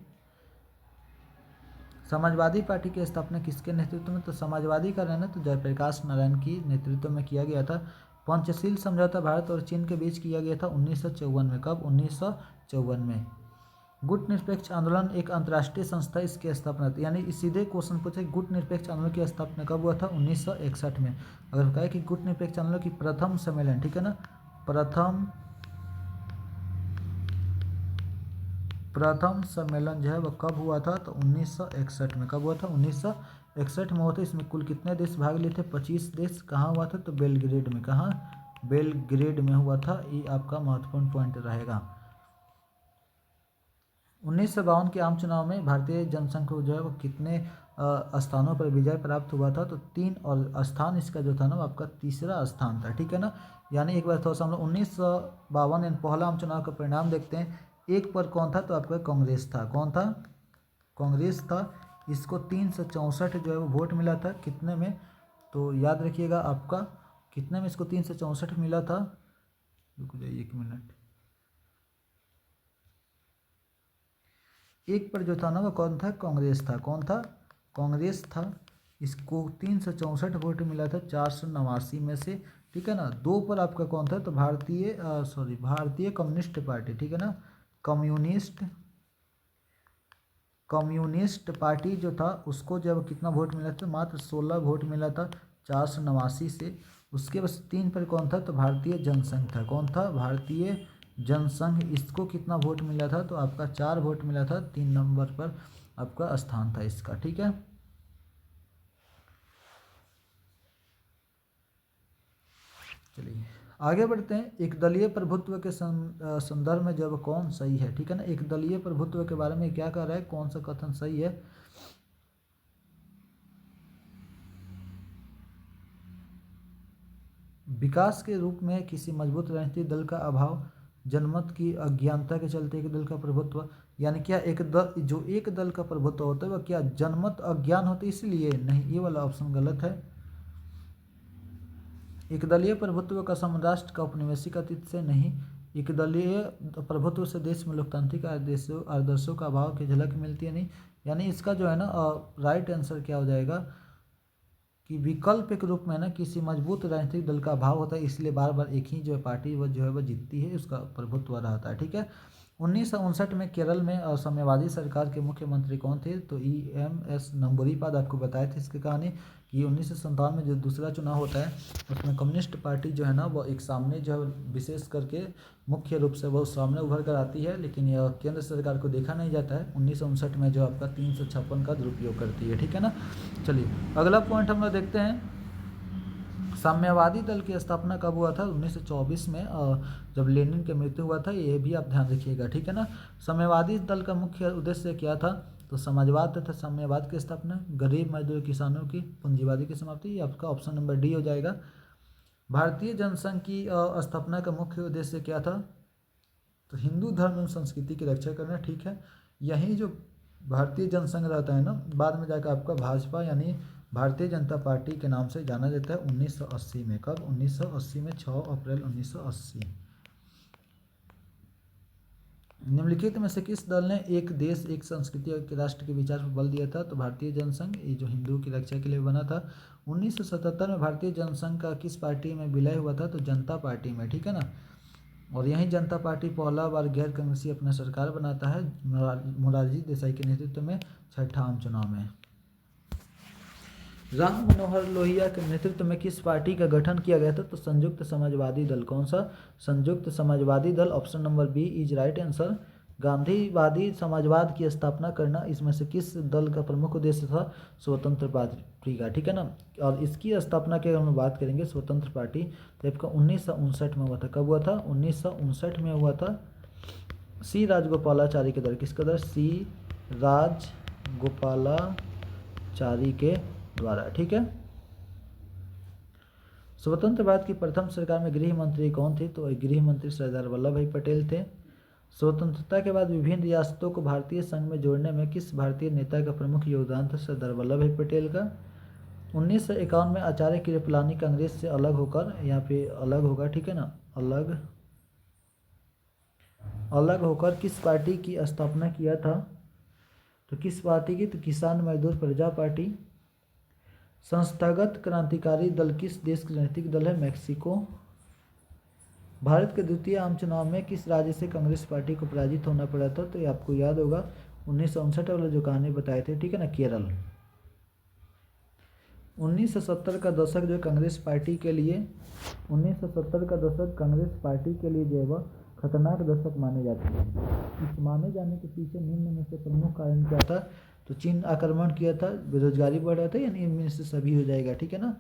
समाजवादी पार्टी की स्थापना किसके नेतृत्व में? तो समाजवादी का रहना तो जयप्रकाश नारायण की नेतृत्व में किया गया था। पंचशील समझौता भारत और चीन के बीच किया गया था 1954 में। कब? 1954 में। गुट निरपेक्ष आंदोलन एक अंतर्राष्ट्रीय संस्था, इसकी स्थापना, यानी सीधे क्वेश्चन पूछे गुट निरपेक्ष आंदोलन की स्थापना कब हुआ था? 1961 में। अगर कहे कि गुट निरपेक्ष आंदोलन की प्रथम सम्मेलन, ठीक है ना, प्रथम प्रथम सम्मेलन जो है वो कब हुआ था? तो 1961 में। कब हुआ था? 1961 में हुआ था। इसमें कुल कितने देश भाग लिए थे? 25 देश। कहाँ हुआ था? तो बेलग्रेड में। कहाँ? बेलग्रेड में हुआ था। ये आपका महत्वपूर्ण पॉइंट रहेगा। 1952 के आम चुनाव में भारतीय जनसंघ को जो है वो कितने स्थानों पर विजय प्राप्त हुआ था? तो 3, और स्थान इसका जो था ना वो आपका तीसरा स्थान था। ठीक है ना। यानी एक बार थोड़ा सा हम लोग 1952 यानी पहला आम चुनाव का परिणाम देखते हैं। 1 पर कौन था? तो आपका कांग्रेस था। कौन था? कांग्रेस था। इसको 364 जो है वो वोट मिला था। कितने में? तो याद रखिएगा आपका कितने में इसको 364 मिला था? रुक जाइए 1 मिनट। 1 पर जो था ना वो कौन था? कांग्रेस था। कौन था? कांग्रेस था। इसको 364 वोट मिला था 489 में से। ठीक है ना। 2 पर आपका कौन था? तो भारतीय कम्युनिस्ट पार्टी। ठीक है ना। कम्युनिस्ट पार्टी जो था उसको जब कितना वोट मिला था? मात्र 16 वोट मिला था 489 से। उसके बस 3 पर कौन था? तो भारतीय जनसंघ था। कौन था? भारतीय जनसंघ। इसको कितना वोट मिला था? तो आपका 4 वोट मिला था। 3 नंबर पर आपका स्थान था इसका। ठीक है। चलिए आगे बढ़ते हैं। एक दलीय प्रभुत्व के संदर्भ में जब कौन सही है? ठीक है ना। एक दलीय प्रभुत्व के बारे में क्या कह रहा है? कौन सा कथन सही है? विकास के रूप में किसी मजबूत राजनीतिक दल का अभाव, जनमत की अज्ञानता के चलते एक दल का प्रभुत्व। यानी क्या एक दल का प्रभुत्व होता है वह क्या जनमत अज्ञान होता है इसलिए? नहीं, ये वाला ऑप्शन गलत है। एक दलीय प्रभुत्व का राष्ट्र का औपनिवेशिक अतीत से नहीं। एक दलीय प्रभुत्व से देश में लोकतांत्रिक आदर्शों का अभाव की झलक मिलती है। नहीं, यानी इसका जो है ना राइट आंसर क्या हो जाएगा कि विकल्प के रूप में ना किसी मजबूत राजनीतिक दल का अभाव होता है इसलिए बार बार एक ही जो है पार्टी वो जो है वो जीतती है, उसका प्रभुत्व रहता है। ठीक है। 1959 में केरल में साम्यवादी सरकार के मुख्यमंत्री कौन थे? तो EMS नंबूदिरी आपको बताए थे इसकी कहानी कि 1957 में जो दूसरा चुनाव होता है उसमें कम्युनिस्ट पार्टी जो है ना वो एक सामने जो है विशेष करके मुख्य रूप से वो सामने उभर कर आती है, लेकिन यह केंद्र सरकार को देखा नहीं जाता है। 1959 में जो आपका 356 का दुरुपयोग करती है। ठीक है ना। चलिए अगला पॉइंट हम लोग देखते हैं। साम्यवादी दल की स्थापना कब हुआ था? 1924 में जब लेनिन की मृत्यु हुआ था। ये भी आप ध्यान रखिएगा। ठीक है ना। साम्यवादी दल का मुख्य उद्देश्य क्या था? तो समाजवाद तथा साम्यवाद की स्थापना, गरीब मजदूर किसानों की पूंजीवादी की समाप्ति। ये आपका ऑप्शन नंबर डी हो जाएगा। भारतीय जनसंघ की स्थापना का मुख्य उद्देश्य क्या था? तो हिंदू धर्म एवं संस्कृति की रक्षा करना। ठीक है। यही जो भारतीय जनसंघ रहता है ना बाद में जाकर आपका भाजपा यानी भारतीय जनता पार्टी के नाम से जाना जाता है 1980 में। कब? 1980 में 6 अप्रैल 1980। निम्नलिखित में से किस दल ने एक देश एक संस्कृति और एक राष्ट्र के विचार पर बल दिया था? तो भारतीय जनसंघ, ये जो हिंदू की रक्षा के लिए बना था। 1977 में भारतीय जनसंघ का किस पार्टी में विलय हुआ था? तो जनता पार्टी में। ठीक है ना। और यही जनता पार्टी पहला बार गैर कांग्रेसी अपना सरकार बनाता है मोरारजी देसाई के नेतृत्व में 6ठा आम चुनाव में। राम मनोहर लोहिया के नेतृत्व में किस पार्टी का गठन किया गया था? तो संयुक्त समाजवादी दल। कौन सा? Samyukta Samajwadi Dal. Option number b is right answer. गांधीवादी समाजवाद की स्थापना करना इसमें से किस दल का प्रमुख उद्देश्य था? स्वतंत्र पार्टी का। ठीक है ना। और इसकी स्थापना की अगर हम बात करेंगे स्वतंत्र पार्टी तो आपका 1959 में हुआ था। कब हुआ था? 1959 में हुआ था। सी राजगोपालाचारी के द्वारा। किसके द्वारा? सी राजगोपालाचारी के द्वारा। ठीक है। स्वतंत्र भारत की प्रथम सरकार में गृह मंत्री कौन थे? तो गृह मंत्री सरदार वल्लभ भाई पटेल थे। स्वतंत्रता के बाद विभिन्न रियासतों को भारतीय संघ में जोड़ने में किस भारतीय नेता का प्रमुख योगदान था? सरदार वल्लभ भाई पटेल का। 1951 में आचार्य कृपलानी कांग्रेस से अलग होकर यहाँ पे अलग होगा। ठीक है ना। अलग होकर किस पार्टी की स्थापना किया था? तो किस पार्टी की? तो किसान मजदूर प्रजा पार्टी। संस्थागत क्रांतिकारी दल किस देश का राजनीतिक दल है? मैक्सिको। भारत के द्वितीय आम चुनाव में किस राज्य से कांग्रेस पार्टी को पराजित होना पड़ा था? तो ये आपको याद होगा 1959 वाला जो कहानी बताए थे। ठीक है ना। केरल। 1970 का दशक जो कांग्रेस पार्टी के लिए 1970 का दशक कांग्रेस पार्टी के लिए जो है वह खतरनाक दशक माने जाते हैं। इस माने जाने के पीछे निम्न में से प्रमुख कारण क्या था? तो चीन आक्रमण किया था, बेरोजगारी बढ़ रहा था, यानी इनमें से सभी हो जाएगा, ठीक है ना।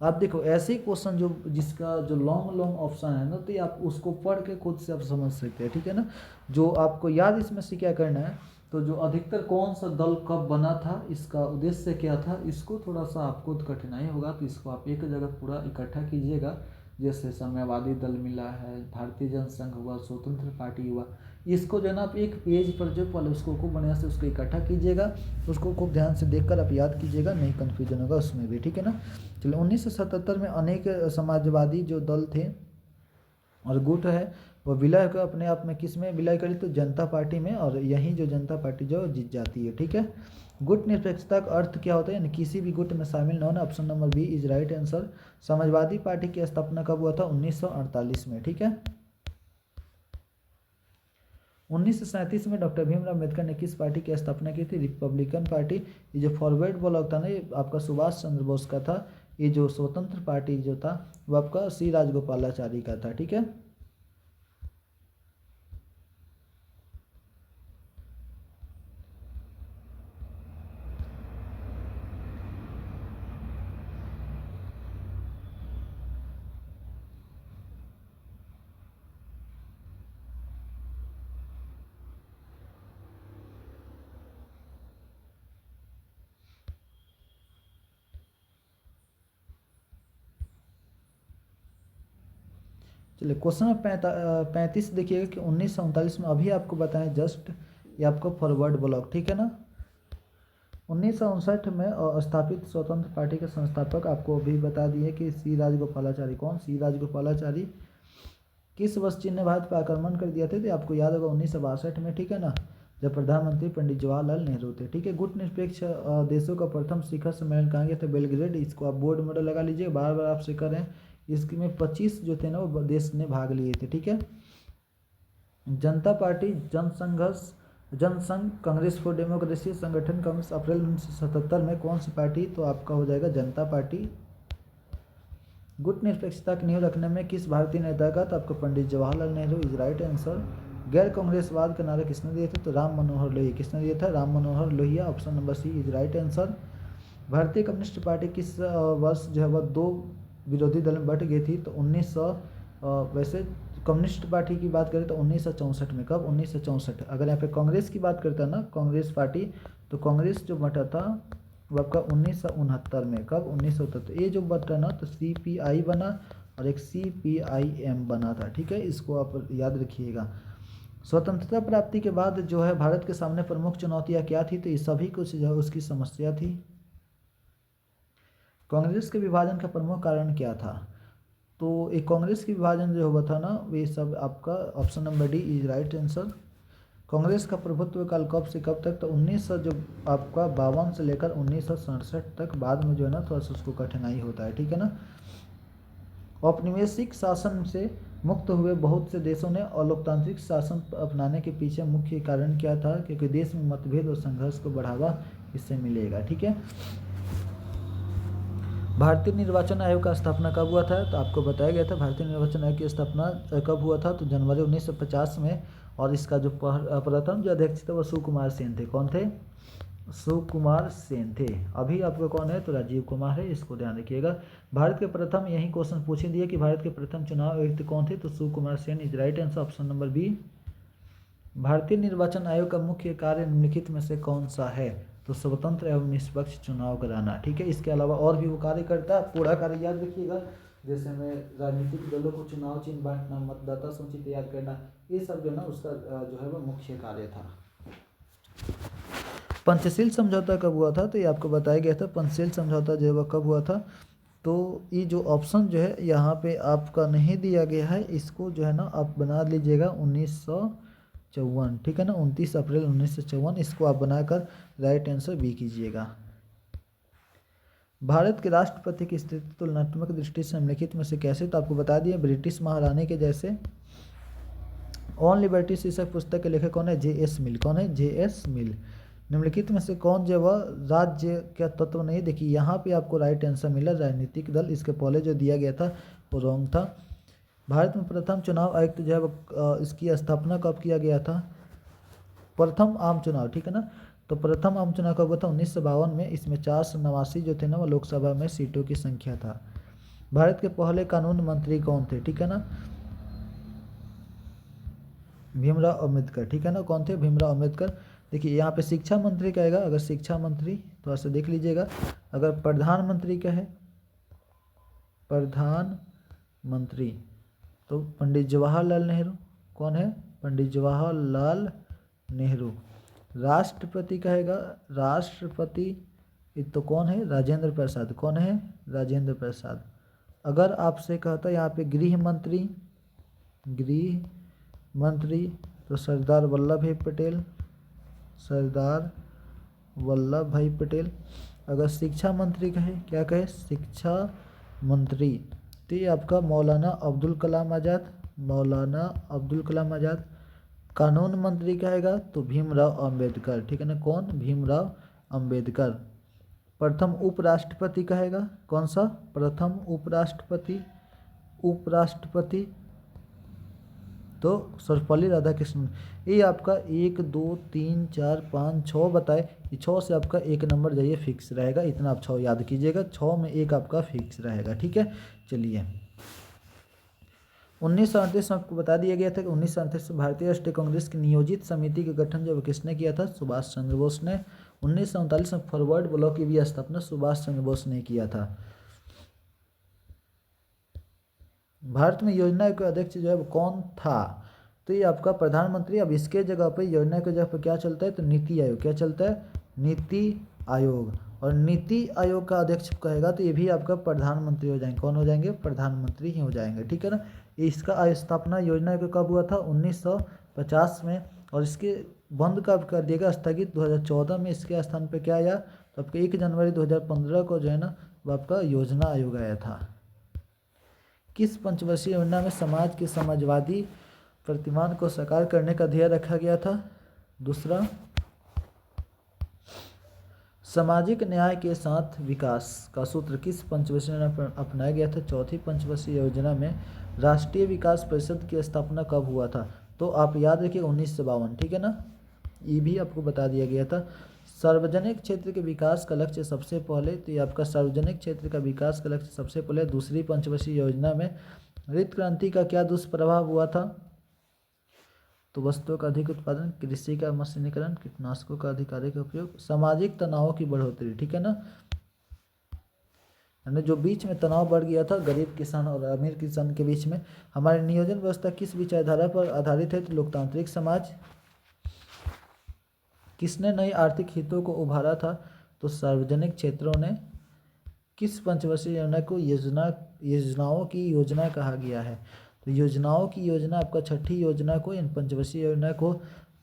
आप देखो ऐसे क्वेश्चन जो जिसका जो लॉन्ग ऑप्शन है ना, तो ये आप उसको पढ़ के खुद से आप समझ सकते हैं, ठीक है ना। जो आपको याद इसमें से क्या करना है, तो जो अधिकतर कौन सा दल कब बना था, इसका उद्देश्य क्या था, इसको थोड़ा सा आपको कठिनाई होगा, तो इसको आप एक जगह पूरा इकट्ठा कीजिएगा। जैसे साम्यवादी दल मिला है, भारतीय जनसंघ हुआ, स्वतंत्र पार्टी हुआ, इसको जो है ना आप एक पेज पर जो पहले उसको खूब बढ़िया से उसको इकट्ठा कीजिएगा, उसको खूब ध्यान से देखकर आप याद कीजिएगा, नहीं कन्फ्यूजन होगा उसमें भी, ठीक है ना। चलिए 1977 में अनेक समाजवादी जो दल थे और गुट है वो विलय को अपने आप में किस में विलय करी, तो जनता पार्टी में, और यही जो जनता पार्टी जो जीत जाती है, ठीक है। गुट निरपेक्षता का अर्थ क्या होता है, यानी किसी भी गुट में शामिल न होना। Option number b is right answer. Samajwadi Party की स्थापना कब हुआ था? 1948 में, ठीक है। 1937 में डॉक्टर भीमराव अम्बेडकर ने किस पार्टी की स्थापना की थी? Republican party. ये जो फॉरवर्ड ब्लॉक था ना, ये आपका सुभाष चंद्र बोस का था। ये जो स्वतंत्र पार्टी जो था वो आपका सी राजगोपालाचारी का था, ठीक है। चलिए क्वेश्चन नंबर 35 देखिएगा कि 1939 में अभी आपको बताएं जस्ट, ये आपको फॉरवर्ड ब्लॉक, ठीक है ना। 1959 में स्थापित स्वतंत्र पार्टी के संस्थापक आपको अभी बता दिए कि सी राजगोपालाचारी। कौन? सी राजगोपालाचारी। किस वर्ष चीन ने भारत पर आक्रमण कर दिया था? तो आपको याद होगा 1962 में, ठीक है ना, जब प्रधानमंत्री पंडित जवाहरलाल नेहरू थे, ठीक है। गुट निरपेक्ष देशों का प्रथम शिखर सम्मेलन कहाँ गया था? बेलग्रेड। इसको आप बोर्ड में लगा लीजिए, बार बार आपसे करें। इसमें 25 जो थे ना वो देश ने भाग लिए थे, ठीक है। Janata Party, Jansangh, Congress for Democracy, Sangathan Congress, अप्रैल 1977 में कौन सी पार्टी? तो आपका हो जाएगा जनता पार्टी। गुट निरपेक्षता की नींव रखने में किस भारतीय नेता का? तो आपको Pandit Jawaharlal Nehru is right answer. गैर कांग्रेसवाद का नारा किसने दिया था? तो राम मनोहर लोहिया। किसने दिया था? Ram Manohar Lohia. Option number C is right answer. भारतीय कम्युनिस्ट पार्टी किस वर्ष जो है वह दो विरोधी दल में बट गई थी? तो 1900 वैसे कम्युनिस्ट पार्टी की बात करें तो 1964 में। कब? 1964। अगर यहाँ पे कांग्रेस की बात करता है ना, कांग्रेस पार्टी, तो कांग्रेस जो बटा था वो आपका 1969 में। कब? 1969। ये जो बटा ना तो CPI बना और एक CPIM बना था, ठीक है। इसको आप याद रखिएगा। स्वतंत्रता प्राप्ति के बाद जो है भारत के सामने प्रमुख चुनौतियाँ क्या थी? तो ये सभी कुछ जो है उसकी समस्या थी। कांग्रेस के विभाजन का प्रमुख कारण क्या था? तो एक कांग्रेस की विभाजन जो हुआ था ना, वे सब आपका option number D is right answer. Congress का प्रभुत्व काल कब से कब तक? तो 1900 जो आपका 52 से लेकर 1967 तक। बाद में जो है ना थोड़ा सा उसको कठिनाई होता है, ठीक है ना। औपनिवेशिक शासन से मुक्त हुए बहुत से देशों ने अलोकतांत्रिक शासन अपनाने के पीछे मुख्य कारण क्या था? क्योंकि देश में मतभेद और संघर्ष को बढ़ावा इससे मिलेगा, ठीक है। भारतीय निर्वाचन आयोग का स्थापना कब हुआ था? तो आपको बताया गया था भारतीय निर्वाचन आयोग की स्थापना कब हुआ था? तो जनवरी 1950 में। और इसका जो प्रथम जो अध्यक्ष थे वो सुकुमार सेन थे। कौन थे? सुकुमार सेन थे। अभी आपका कौन है? तो राजीव कुमार है, इसको ध्यान रखिएगा। भारत के प्रथम, यही क्वेश्चन पूछे दिए कि भारत के प्रथम चुनाव आयुक्त कौन थे? तो Sukumar Sen is right answer. Option number B. भारतीय निर्वाचन आयोग का मुख्य कार्य निम्नलिखित में से कौन सा है? तो स्वतंत्र एवं निष्पक्ष चुनाव कराना, ठीक है। इसके अलावा और भी वो कार्य करता है, पूरा कार्य याद रखिएगा। जैसे में राजनीतिक दलों को चुनाव चिन्ह बांटना, मतदाता सूची तैयार करना, ये सब जो है ना उसका जो है वो मुख्य कार्य था। पंचशील समझौता कब हुआ था? तो ये आपको बताया गया था। पंचशील समझौता जो है वह कब हुआ था? तो ये जो ऑप्शन जो है यहाँ पे आपका नहीं दिया गया है, इसको जो है ना आप बना लीजिएगा 1954, ठीक है ना। 29 अप्रैल 1954, इसको आप बनाकर राइट आंसर बी कीजिएगा। भारत के राष्ट्रपति की स्थिति तुलनात्मक दृष्टि से निम्नलिखित में से कैसे? तो आपको बता दिया ब्रिटिश महारानी के जैसे। ऑन लिबर्टी शीर्षक पुस्तक के लेखक कौन है? JS मिल। कौन है? JS मिल। निम्नलिखित में से कौन जो वह राज्य का तत्व नहीं? देखिए यहाँ पे आपको राइट आंसर मिला राजनीतिक दल। इसके पहले जो दिया गया था वो रॉन्ग था। भारत में प्रथम चुनाव आयुक्त जो है इसकी स्थापना कब किया गया था? प्रथम आम चुनाव, ठीक है ना। तो प्रथम आम चुनाव कब हुआ था? 1952 में। इसमें 489 जो थे ना वो लोकसभा में सीटों की संख्या था। भारत के पहले कानून मंत्री कौन थे? ठीक है ना, भीमराव अम्बेडकर, ठीक है ना। कौन थे? भीमराव अम्बेडकर। देखिए यहाँ पे शिक्षा मंत्री कहेगा, अगर शिक्षा मंत्री थोड़ा सा देख लीजिएगा। अगर प्रधानमंत्री का है, प्रधानमंत्री, तो पंडित जवाहरलाल नेहरू। कौन है? पंडित जवाहरलाल नेहरू। राष्ट्रपति कहेगा, राष्ट्रपति तो कौन है? राजेंद्र प्रसाद। कौन है? राजेंद्र प्रसाद। अगर आपसे कहता यहाँ पे गृह मंत्री, गृह मंत्री, तो सरदार वल्लभ भाई पटेल, सरदार वल्लभ भाई पटेल। अगर शिक्षा मंत्री कहे, क्या कहे? शिक्षा मंत्री, तो ये आपका मौलाना अब्दुल कलाम आज़ाद, मौलाना अब्दुल कलाम आज़ाद। कानून मंत्री कहेगा तो भीमराव अम्बेडकर, ठीक है ना। कौन? भीमराव अम्बेडकर। प्रथम उपराष्ट्रपति कहेगा, कौन सा? प्रथम उपराष्ट्रपति, उपराष्ट्रपति तो सर्वपल्ली राधाकृष्णन। ये आपका 1 2 3 4 5 6 बताए, ये 6 से आपका एक नंबर जाइए फिक्स रहेगा। इतना आप 6 याद कीजिएगा, 6 में एक आपका फिक्स रहेगा, ठीक है। चलिए 1938 में आपको बता दिया गया था कि 1938 में भारतीय राष्ट्रीय कांग्रेस की नियोजित समिति का गठन जब किसने किया था? सुभाष चंद्र बोस ने। 1939 में फॉरवर्ड ब्लॉक की भी स्थापना सुभाष चंद्र बोस ने किया था। भारत में योजना के अध्यक्ष जो है वो कौन था? तो ये आपका प्रधानमंत्री। अब इसके जगह पे, योजना के जगह पे क्या चलता है? तो नीति आयोग। क्या चलता है? नीति आयोग। और नीति आयोग का अध्यक्ष कहेगा तो ये भी आपका प्रधानमंत्री हो जाएंगे। कौन हो जाएंगे? प्रधानमंत्री ही हो जाएंगे, ठीक है ना। इसका स्थापना योजना का कब हुआ था? 1950 में। और इसके बंद कब कर दिया गया? स्थगित 2014 में। इसके स्थान पे क्या आया? तो आपका 1 जनवरी 2015 को जो है ना वो आपका योजना आयोग आया था। किस पंचवर्षीय योजना में समाज के समाजवादी प्रतिमान को साकार करने का ध्येय रखा गया था? दूसरा, सामाजिक न्याय के साथ विकास का सूत्र किस पंचवर्षीय योजना पर अपनाया गया था? चौथी पंचवर्षीय योजना में राष्ट्रीय विकास परिषद की स्थापना कब हुआ था? तो आप याद रखिए 1952, ठीक है ना। ये भी आपको बता दिया गया था। सार्वजनिक क्षेत्र के विकास का लक्ष्य सबसे पहले, तो ये आपका सार्वजनिक क्षेत्र का विकास का लक्ष्य सबसे पहले दूसरी पंचवर्षीय योजना में हरित क्रांति का क्या दुष्प्रभाव हुआ था? तो वस्तुओं का अधिक उत्पादन, कृषि का मशीनीकरण, कीटनाशकों का अधिकाधिक उपयोग, सामाजिक तनाव की बढ़ोतरी, ठीक है ना। यानी जो बीच में तनाव बढ़ गया था गरीब किसान और अमीर किसान के बीच में। हमारी नियोजन व्यवस्था किस विचारधारा पर आधारित है? तो लोकतांत्रिक समाज। किसने नई आर्थिक हितों को उभारा था? तो सार्वजनिक क्षेत्रों ने। किस पंचवर्षीय योजना को योजनाओं की योजना कहा गया है? तो योजनाओं की योजना आपका छठी योजना को, इन पंचवर्षीय योजना को।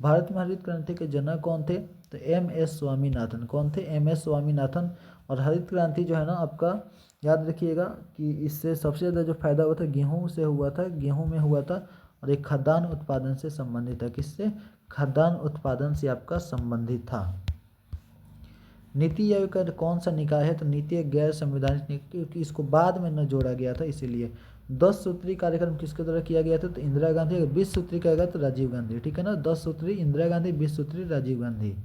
भारत में हरित क्रांति के जनक कौन थे? तो MS स्वामीनाथन। कौन थे? MS स्वामीनाथन। और हरित क्रांति जो है ना आपका याद रखिएगा कि इससे सबसे ज़्यादा जो फायदा हुआ था गेहूँ से हुआ था, गेहूँ में हुआ था। और एक खाद्यान्न उत्पादन से संबंधित था। किससे? खाद्यान्न उत्पादन से आपका संबंधित था। नीति आयोग का कौन सा निकाय है? तो नीति एक गैर संवैधानिक निकाय, क्योंकि इसको बाद में न जोड़ा गया था इसीलिए। 10 सूत्री कार्यक्रम किसके द्वारा किया गया था? तो इंदिरा गांधी। अगर 20 सूत्री कहेगा तो राजीव गांधी, ठीक है ना। 10 सूत्री इंदिरा गांधी, 20 सूत्री राजीव गांधी।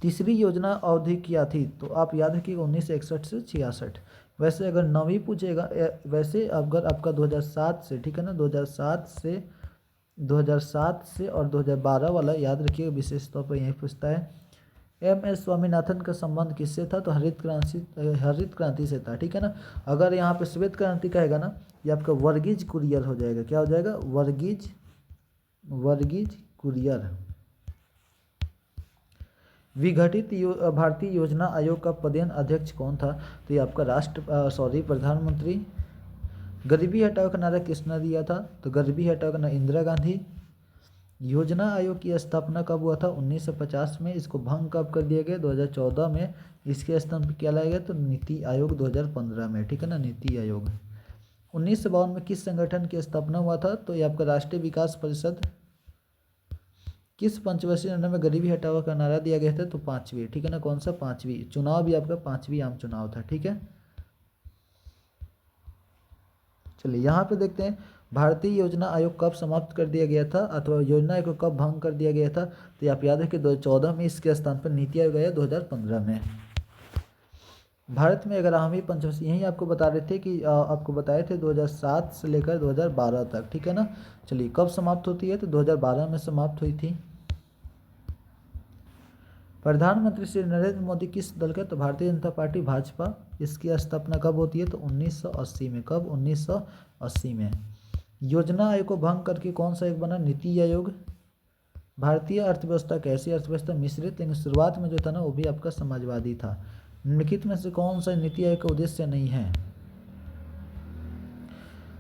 तीसरी योजना अवधि क्या थी? तो आप याद रखिएगा 1961 से 66। वैसे अगर नवीं पूछेगा, वैसे अगर आपका 2007 से, ठीक है ना, 2007 से और 2012 वाला याद रखिएगा, विशेष तौर पर यही पूछता है। MS स्वामीनाथन का संबंध किससे था? तो हरित क्रांति से था, ठीक है ना। अगर यहाँ पे श्वेत क्रांति कहेगा ना, ये आपका वर्गीज कुरियर हो जाएगा। क्या हो जाएगा? वर्गीज कुरियर। विघटित भारतीय योजना आयोग का पदेन अध्यक्ष कौन था? तो ये आपका प्रधानमंत्री। गरीबी हटाओ का नारा किसने दिया था? तो गरीबी हटाओ का नारा इंदिरा गांधी। योजना आयोग की स्थापना कब हुआ था? 1950 में। इसको भंग कब कर दिया गया? 2014 में। इसके स्थान पर क्या लाया गया? तो नीति आयोग 2015 में, ठीक है ना, नीति आयोग। 1952 में किस संगठन की स्थापना हुआ था? तो ये आपका राष्ट्रीय विकास परिषद। किस पंचवर्षीय योजना में गरीबी हटाओ का नारा दिया गया था? तो 5वीं, ठीक है ना। कौन सा? 5वीं। चुनाव भी आपका 5वीं आम चुनाव था, ठीक है। चलिए यहाँ पे देखते हैं भारतीय योजना आयोग कब समाप्त कर दिया गया था अथवा योजना आयोग को कब भंग कर दिया गया था। तो आप याद रखिए 2014 में इसके स्थान पर नीति आयोग आया 2015 में। भारत में 11वीं पंचवर्षीय यही आपको बता रहे थे कि आपको बताए थे 2007 से लेकर 2012 तक, ठीक है ना। चलिए कब समाप्त होती है, तो 2012 में समाप्त हुई थी। प्रधानमंत्री श्री नरेंद्र मोदी किस दल का, तो भारतीय जनता पार्टी भाजपा। इसकी स्थापना कब होती है, तो 1980 में। कब, 1980 में। योजना आयोग को भंग करके कौन सा आयोग बना, नीति आयोग। भारतीय अर्थव्यवस्था कैसी अर्थव्यवस्था, मिश्रित, लेकिन शुरुआत में जो था ना वो भी आपका समाजवादी था। निम्नलिखित में से कौन सा नीति आयोग का उद्देश्य नहीं है,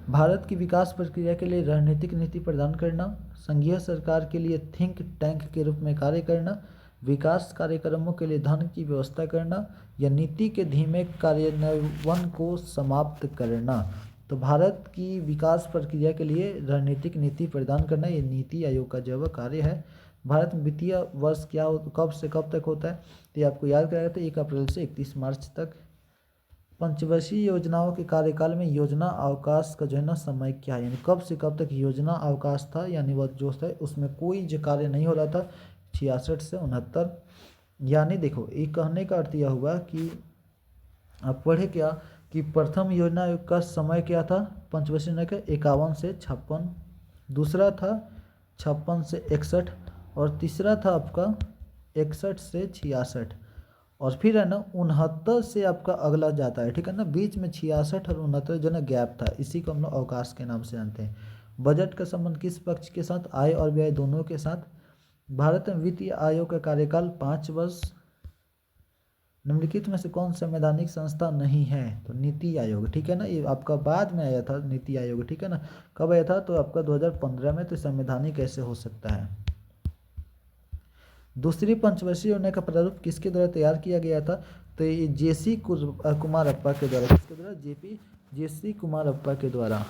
भारत की विकास प्रक्रिया के लिए रणनीतिक नीति प्रदान करना, संघीय सरकार के लिए थिंक टैंक के रूप में कार्य करना, विकास कार्यक्रमों के लिए धन की व्यवस्था करना, या नीति के धीमे कार्यान्वयन को समाप्त करना। तो भारत की विकास प्रक्रिया के लिए रणनीतिक नीति प्रदान करना ये नीति आयोग का जो कार्य है। भारत में वित्तीय वर्ष क्या कब से कब तक होता है, तो ये आपको याद कराया था 1 अप्रैल से 31 मार्च तक। पंचवर्षीय योजनाओं के कार्यकाल में योजना अवकाश का जो है ना समय क्या है, यानी कब से कब तक योजना अवकाश था, यानी वह जो है उसमें कोई जो कार्य नहीं हो रहा था 66 से 69। यानी देखो ये कहने का अर्थ यह हुआ कि आप पढ़े क्या कि प्रथम योजना आयोग का समय क्या था पंचवर्षीय योजना का 51 से 56, दूसरा था 56 से 61 और तीसरा था आपका 61 से 66 और फिर है ना 69 से आपका अगला जाता है, ठीक है ना। बीच में 66 और 69 जो ना गैप था, इसी को हम लोग अवकाश के नाम से जानते हैं। बजट का संबंध किस पक्ष के साथ, आय और व्यय दोनों के साथ। भारत में वित्तीय आयोग का कार्यकाल 5 वर्ष। निम्नलिखित में से कौन संवैधानिक संस्था नहीं है, तो नीति आयोग, ठीक है ना। ये आपका बाद में आया था नीति आयोग, ठीक है ना। कब आया था, तो आपका 2015 में। तो संवैधानिक कैसे हो सकता है। दूसरी पंचवर्षीय योजना का प्रारूप किसके द्वारा तैयार किया गया था, तो ये जेसी कुमारप्पा के द्वारा। किसके द्वारा, जेसी कुमारप्पा के द्वारा।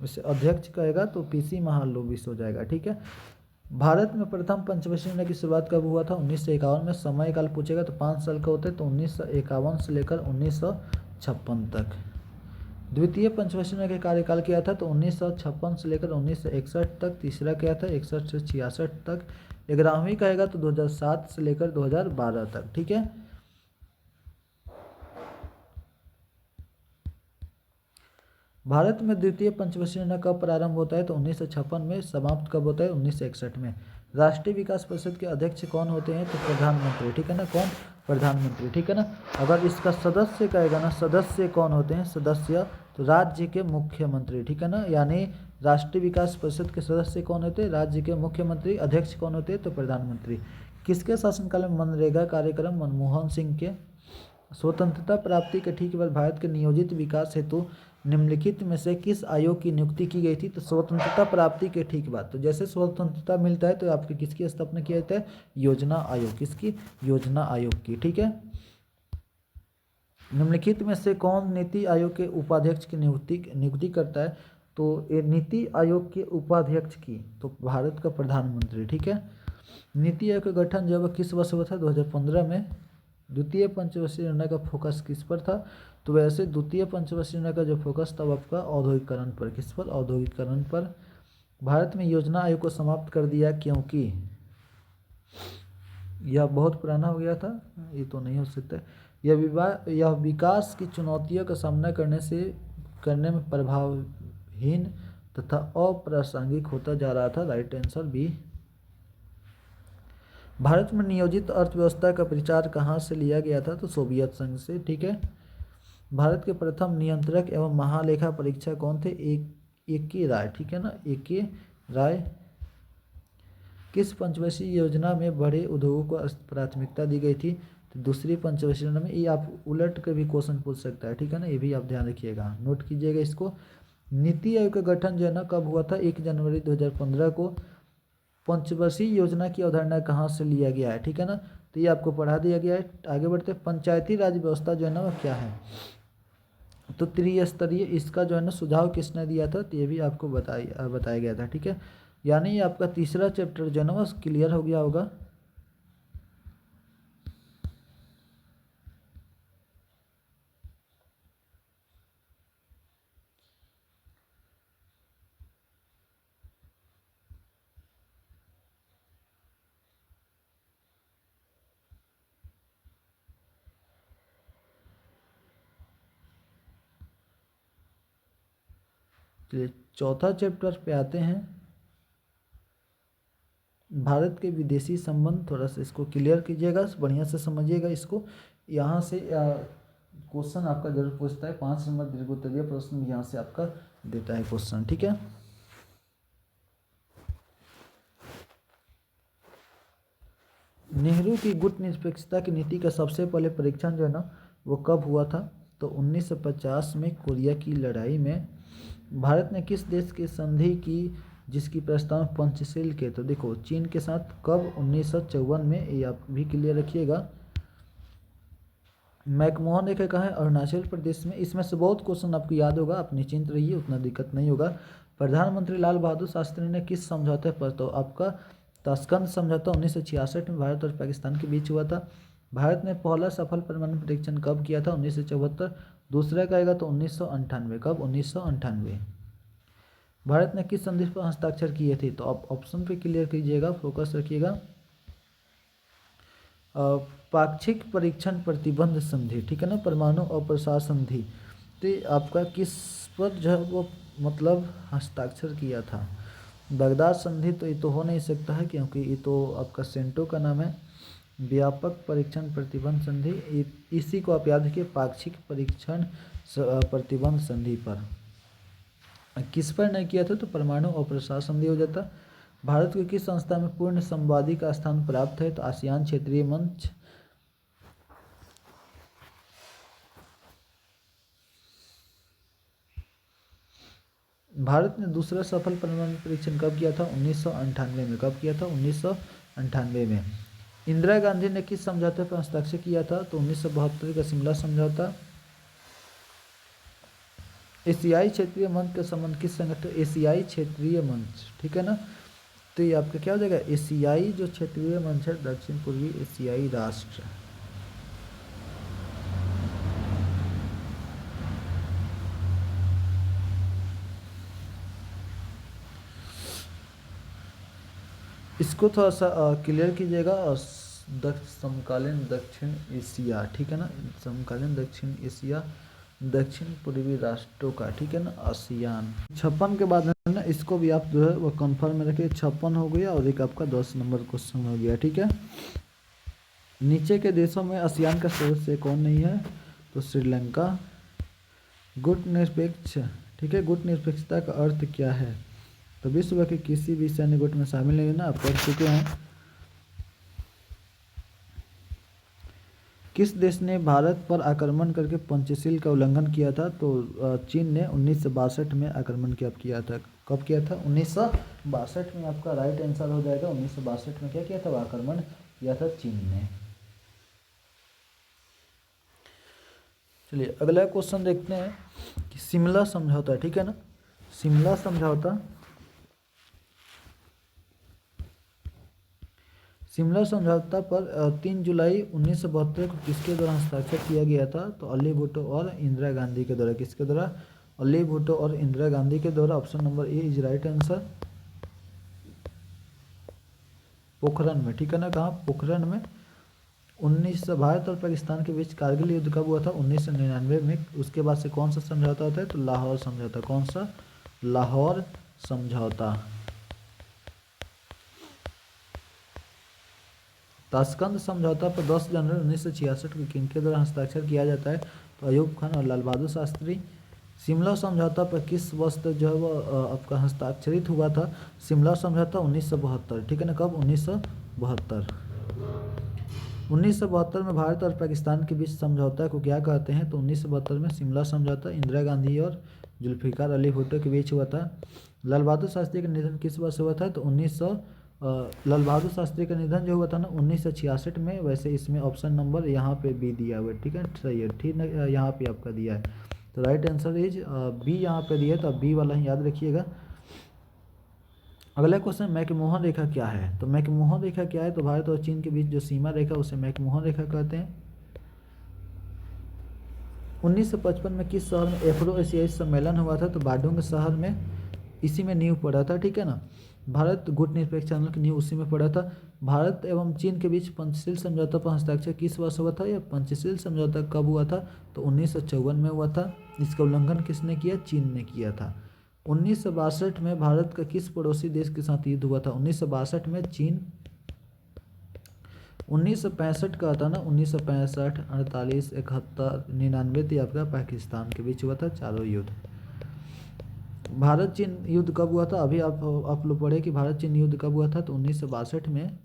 वैसे अध्यक्ष कहेगा तो पीसी महालनोबिस हो जाएगा, ठीक है। भारत में प्रथम पंचवर्षीय योजना की शुरुआत कब हुआ था, 1951 में। समय काल पूछेगा तो 5 साल का होता है, तो 1951 से लेकर 1956 तक। द्वितीय पंचवर्षीय योजना का कार्यकाल क्या था, तो 1956 से लेकर 1961 तक। तीसरा क्या था, 61 से 66 तक। 11वीं कहेगा तो 2007 से लेकर 2012 तक, ठीक है। भारत में द्वितीय पंचवर्षीय योजना कब प्रारंभ होता है, तो 1956 में। समाप्त कब होता है, 1961 में। राष्ट्रीय विकास परिषद के अध्यक्ष कौन होते हैं, तो प्रधानमंत्री, ठीक है ना। कौन, प्रधानमंत्री, ठीक है ना। अगर इसका सदस्य कहेगा ना, सदस्य कौन होते हैं, सदस्य, तो राज्य के मुख्यमंत्री, ठीक है ना। यानी राष्ट्रीय विकास परिषद के सदस्य कौन होते हैं, राज्य के मुख्यमंत्री। अध्यक्ष कौन होते हैं, तो प्रधानमंत्री। किसके शासनकाल में मनरेगा कार्यक्रम, मनमोहन सिंह के। स्वतंत्रता प्राप्ति के ठीक बाद भारत के नियोजित विकास हेतु निम्नलिखित में से किस आयोग की नियुक्ति की गई थी, तो स्वतंत्रता प्राप्ति के ठीक बाद। तो जैसे स्वतंत्रता मिलता है तो आपकी किसकी स्थापना किया जाता है, योजना आयोग। किसकी, योजना आयोग की, ठीक है। निम्नलिखित में से कौन नीति आयोग के उपाध्यक्ष की नियुक्ति करता है, तो ये नीति आयोग के उपाध्यक्ष की, तो भारत का प्रधानमंत्री, ठीक है। नीति आयोग का गठन जब किस वर्ष हुआ था, 2015 में। द्वितीय पंचवर्षीय योजना का फोकस किस पर था, तो वैसे द्वितीय पंचवर्षीय योजना का जो फोकस था वो आपका औद्योगिकरण पर। किस पर, औद्योगिकरण पर। भारत में योजना आयोग को समाप्त कर दिया क्योंकि यह बहुत पुराना हो गया था, ये तो नहीं हो सकता। यह विकास की चुनौतियों का सामना करने में प्रभावहीन तथा अप्रासंगिक होता जा रहा था। Right answer B. भारत में नियोजित अर्थव्यवस्था का प्रचार कहाँ से लिया गया था, तो सोवियत संघ से, ठीक है। भारत के प्रथम नियंत्रक एवं महालेखा परीक्षक कौन थे, ए.के. राय, ठीक है ना, ए.के. राय। किस पंचवर्षीय योजना में बड़े उद्योगों को प्राथमिकता दी गई थी, तो दूसरी पंचवर्षीय योजना में। ये आप उलट के भी क्वेश्चन पूछ सकता है, ठीक है ना, ये भी आप ध्यान रखिएगा, नोट कीजिएगा इसको। नीति आयोग का गठन जो है ना कब हुआ था, 1 जनवरी 2015 को। पंचवर्षीय योजना की अवधारणा कहाँ से लिया गया है, ठीक है ना, तो ये आपको पढ़ा दिया गया है। आगे बढ़ते, पंचायती राज व्यवस्था जो है ना वह क्या है, तो त्रिस्तरीय। इसका जो है ना सुझाव किसने दिया था, तो ये भी आपको बताया गया था, ठीक है। यानी ये आपका तीसरा चैप्टर जो है ना वह क्लियर हो गया होगा। चलिए चौथा चैप्टर पे आते हैं। भारत के विदेशी संबंध, थोड़ा सा इसको क्लियर कीजिएगा, बढ़िया से समझिएगा इसको। यहाँ से क्वेश्चन आपका जरूर पूछता है, 5 नंबर दीर्घ उत्तरीय प्रश्न यहाँ से आपका देता है क्वेश्चन, ठीक है। नेहरू की गुट निरपेक्षता की नीति का सबसे पहले परीक्षण जो है ना वो कब हुआ था? तो 1950 में कोरिया की लड़ाई में। भारत ने किस देश की संधि की जिसकी प्रस्ताव पंचशील के? तो देखो चीन के साथ कब? 1954 में, ये आप भी क्लियर रखिएगा। मैकमोहन रेखा कहाँ है? अरुणाचल प्रदेश में। इसमें से बहुत क्वेश्चन आपको याद होगा, आप निश्चिंत रहिए, उतना दिक्कत नहीं होगा। प्रधानमंत्री लाल बहादुर शास्त्री ने किस समझौते पर? तो आपका ताशकंद समझौता 1966 में भारत और पाकिस्तान के बीच हुआ था। भारत ने पहला सफल परमाणु परीक्षण कब किया था? 1974। दूसरा कहेगा तो 1998। कब? 1998। भारत ने किस संधि पर हस्ताक्षर किए थे? तो आप ऑप्शन पे क्लियर कीजिएगा, फोकस रखिएगा। पाक्षिक परीक्षण प्रतिबंध संधि, ठीक है ना, परमाणु अप्रसार संधि। तो आपका किस पर जो है वो मतलब हस्ताक्षर किया था? बगदाद संधि तो ये तो हो नहीं सकता है, क्योंकि ये तो आपका सेंटो का नाम है। व्यापक परीक्षण प्रतिबंध संधि, इसी को आप याद रखिए, पाक्षिक परीक्षण प्रतिबंध संधि पर। किस पर नहीं किया था? तो परमाणु अप्रसार संधि हो जाता। भारत को किस संस्था में पूर्ण संवादी का स्थान प्राप्त है? तो आसियान क्षेत्रीय मंच। भारत ने दूसरा सफल परमाणु परीक्षण कब किया था? 1998 में। कब किया था? 1998 में। इंदिरा गांधी ने किस समझौते पर हस्ताक्षर किया था? तो 1972 का शिमला समझौता। एशियाई क्षेत्रीय मंच का संबंध किस संगठन? एशियाई क्षेत्रीय मंच, ठीक है ना। तो ये आपका क्या हो जाएगा? एशियाई जो क्षेत्रीय मंच है, दक्षिण पूर्वी एशियाई राष्ट्र। इसको थोड़ा सा क्लियर कीजिएगा। समकालीन दक्षिण एशिया, ठीक है ना, समकालीन दक्षिण एशिया, दक्षिण पूर्वी राष्ट्रों का, ठीक है ना, आसियान। 56 के बाद है ना, इसको भी आप जो है वो कंफर्म में रखिए। 56 हो गया और एक आपका 10 नंबर क्वेश्चन हो गया, ठीक है। नीचे के देशों में आसियान का सदस्य कौन नहीं है? तो श्रीलंका। गुट निरपेक्ष, ठीक है, गुट निरपेक्षता का अर्थ क्या है? तो विश्व के किसी भी सैन्य गुट में शामिल नहीं होना, आप पढ़ चुके हैं। किस देश ने भारत पर आक्रमण करके पंचशील का उल्लंघन किया था? तो चीन ने 1962 में आक्रमण किया था। कब किया था? 1962 में। आपका राइट आंसर हो जाएगा 1962 में। क्या किया था? आक्रमण किया था चीन ने। चलिए अगला क्वेश्चन देखते हैं कि शिमला समझौता, ठीक है ना, शिमला समझौता। शिमला समझौता पर 3 जुलाई 1972 को किसके द्वारा हस्ताक्षर किया गया था? तो अली भुट्टो और इंदिरा गांधी के द्वारा। किसके द्वारा? अली भुट्टो और इंदिरा गांधी के द्वारा। Option number A is right answer. Pokhran में, ठीक है ना, कहाँ? पोखरण में। भारत और पाकिस्तान के बीच कारगिल युद्ध कब हुआ था? 1999 में। उसके बाद से कौन सा समझौता होता है? तो लाहौर समझौता। कौन सा? लाहौर समझौता। ताशकंद समझौता पर 10 जनवरी 1966 को किनके द्वारा हस्ताक्षर किया जाता है? तो अयूब खान और लाल बहादुर शास्त्री। शिमला समझौता पर किस वर्ष तक जो है वो आपका हस्ताक्षरित हुआ था? शिमला समझौता 1972, ठीक है ना। कब? 1972। 1972 में भारत और पाकिस्तान के बीच समझौता को क्या कहते हैं? तो 1972 में शिमला समझौता इंदिरा गांधी और जुल्फिकार अली भुट्टो के बीच हुआ था। लाल बहादुर शास्त्री का निधन किस वर्ष हुआ था? तो लाल बहादुर शास्त्री का निधन जो हुआ था ना 1966 में। वैसे इसमें ऑप्शन नंबर यहाँ पे बी दिया हुआ है, ठीक है, सही है, ठीक है, यहाँ पे आपका दिया है। तो राइट आंसर इज बी यहाँ पे दिया है, तो आप बी वाला ही याद रखिएगा। अगला क्वेश्चन, मैकमोहन रेखा क्या है? तो मैकमोहन रेखा क्या है? तो भारत और चीन के बीच जो सीमा रेखा उसे मैकमोहन रेखा कहते हैं। 1955 में किस शहर में एफ्रो एशियाई सम्मेलन हुआ था? तो बाडुंग शहर में। इसी में नींव पड़ा था, ठीक है ना। भारत गुट निरपेक्ष आंदोलन की नींव उसी में पड़ा था। भारत एवं चीन के बीच पंचशील समझौता पर हस्ताक्षर किस वर्ष हुआ था? या पंचशील समझौता कब हुआ था? तो 1954 में हुआ था। इसका उल्लंघन किसने किया? चीन ने किया था। 1962 में भारत का किस पड़ोसी देश के साथ युद्ध हुआ था? 1962 में चीन। 1965 का था ना, 1965, 48, 71, 99 तो आपका पाकिस्तान के बीच हुआ था चारों युद्ध। भारत चीन युद्ध कब हुआ था? अभी आप लोग पढ़े कि भारत चीन युद्ध कब हुआ था? तो 1962 में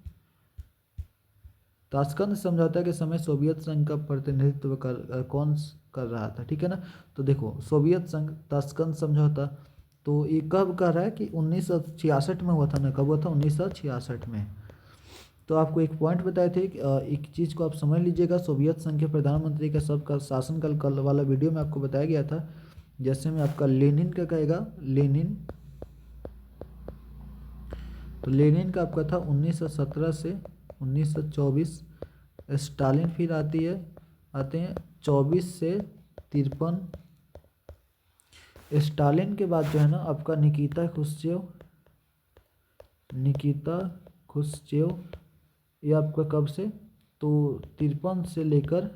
ताशकंद समझौता के समय सोवियत संघ का प्रतिनिधित्व कौन कर रहा था? ठीक है ना। तो देखो सोवियत संघ, ताशकंद समझौता, तो ये कब कर रहा है कि 1966 में हुआ था ना। कब हुआ था? 1966 में। तो आपको एक पॉइंट बताए थे कि एक चीज़ को आप समझ लीजिएगा, सोवियत संघ के प्रधानमंत्री का सबका शासनकाल कल वाला वीडियो में आपको बताया गया था। जैसे में आपका लेनिन का कहेगा, लेनिन, तो लेनिन का आपका था 1917 से 1924। स्टालिन फिर आते हैं 24 से 53। स्टालिन के बाद जो है ना आपका निकिता खुश्चेव, ये आपका कब से? तो 53 से लेकर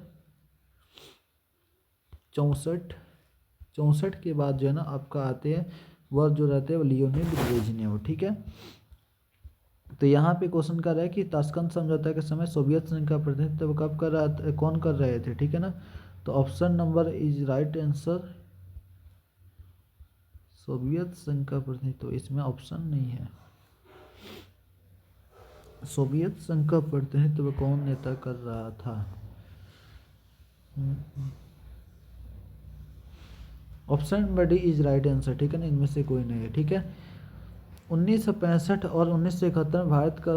64 के बाद जो है ना आपका आते हैं वह जो रहते हैं वो लियोनिड ब्रेजनेव। ठीक है। तो यहाँ पे क्वेश्चन कर रहा है कि ताशकंद समझौता के समय सोवियत संघ का प्रतिनिधित्व कब कर रहा था, कौन कर रहे थे? ठीक है ना। तो option number is right answer, Soviet संघ का प्रतिनिधित्व। इसमें ऑप्शन नहीं है। सोवियत संघ का प्रतिनिधित्व कौन नेता कर रहा था? Option number D is right answer. ठीक है ना, इनमें से कोई नहीं है। ठीक है। 1965 और 1971 में भारत का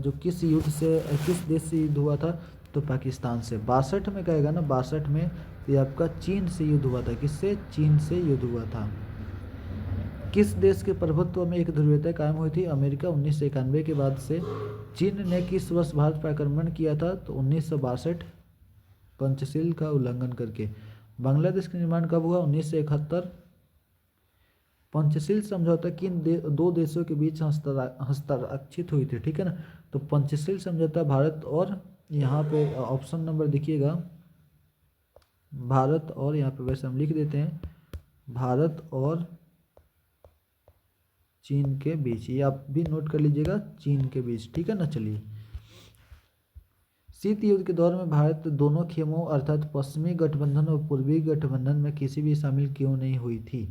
जो किस देश से युद्ध हुआ था? तो पाकिस्तान से। 62 में कहेगा ना, 62 में ये आपका चीन से युद्ध हुआ था। किससे? चीन से युद्ध हुआ था। किस देश के प्रभुत्व में एक ध्रुवीयता कायम हुई थी? अमेरिका। 1991 के बाद से चीन ने किस वर्ष भारत पर आक्रमण किया था? तो 1962, पंचशील का उल्लंघन करके। बांग्लादेश का निर्माण कब हुआ? 1971। पंचशील समझौता किन दो देशों के बीच हस्ताक्षरित हुई थी? ठीक है ना। तो पंचशील समझौता भारत और, यहाँ पे ऑप्शन नंबर देखिएगा, भारत और, यहाँ पे वैसे हम लिख देते हैं भारत और चीन के बीच, ये आप भी नोट कर लीजिएगा, चीन के बीच। ठीक है ना। चलिए, शीत युद्ध के दौर में भारत दोनों खेमों अर्थात पश्चिमी गठबंधन और पूर्वी गठबंधन में किसी भी शामिल क्यों नहीं हुई थी?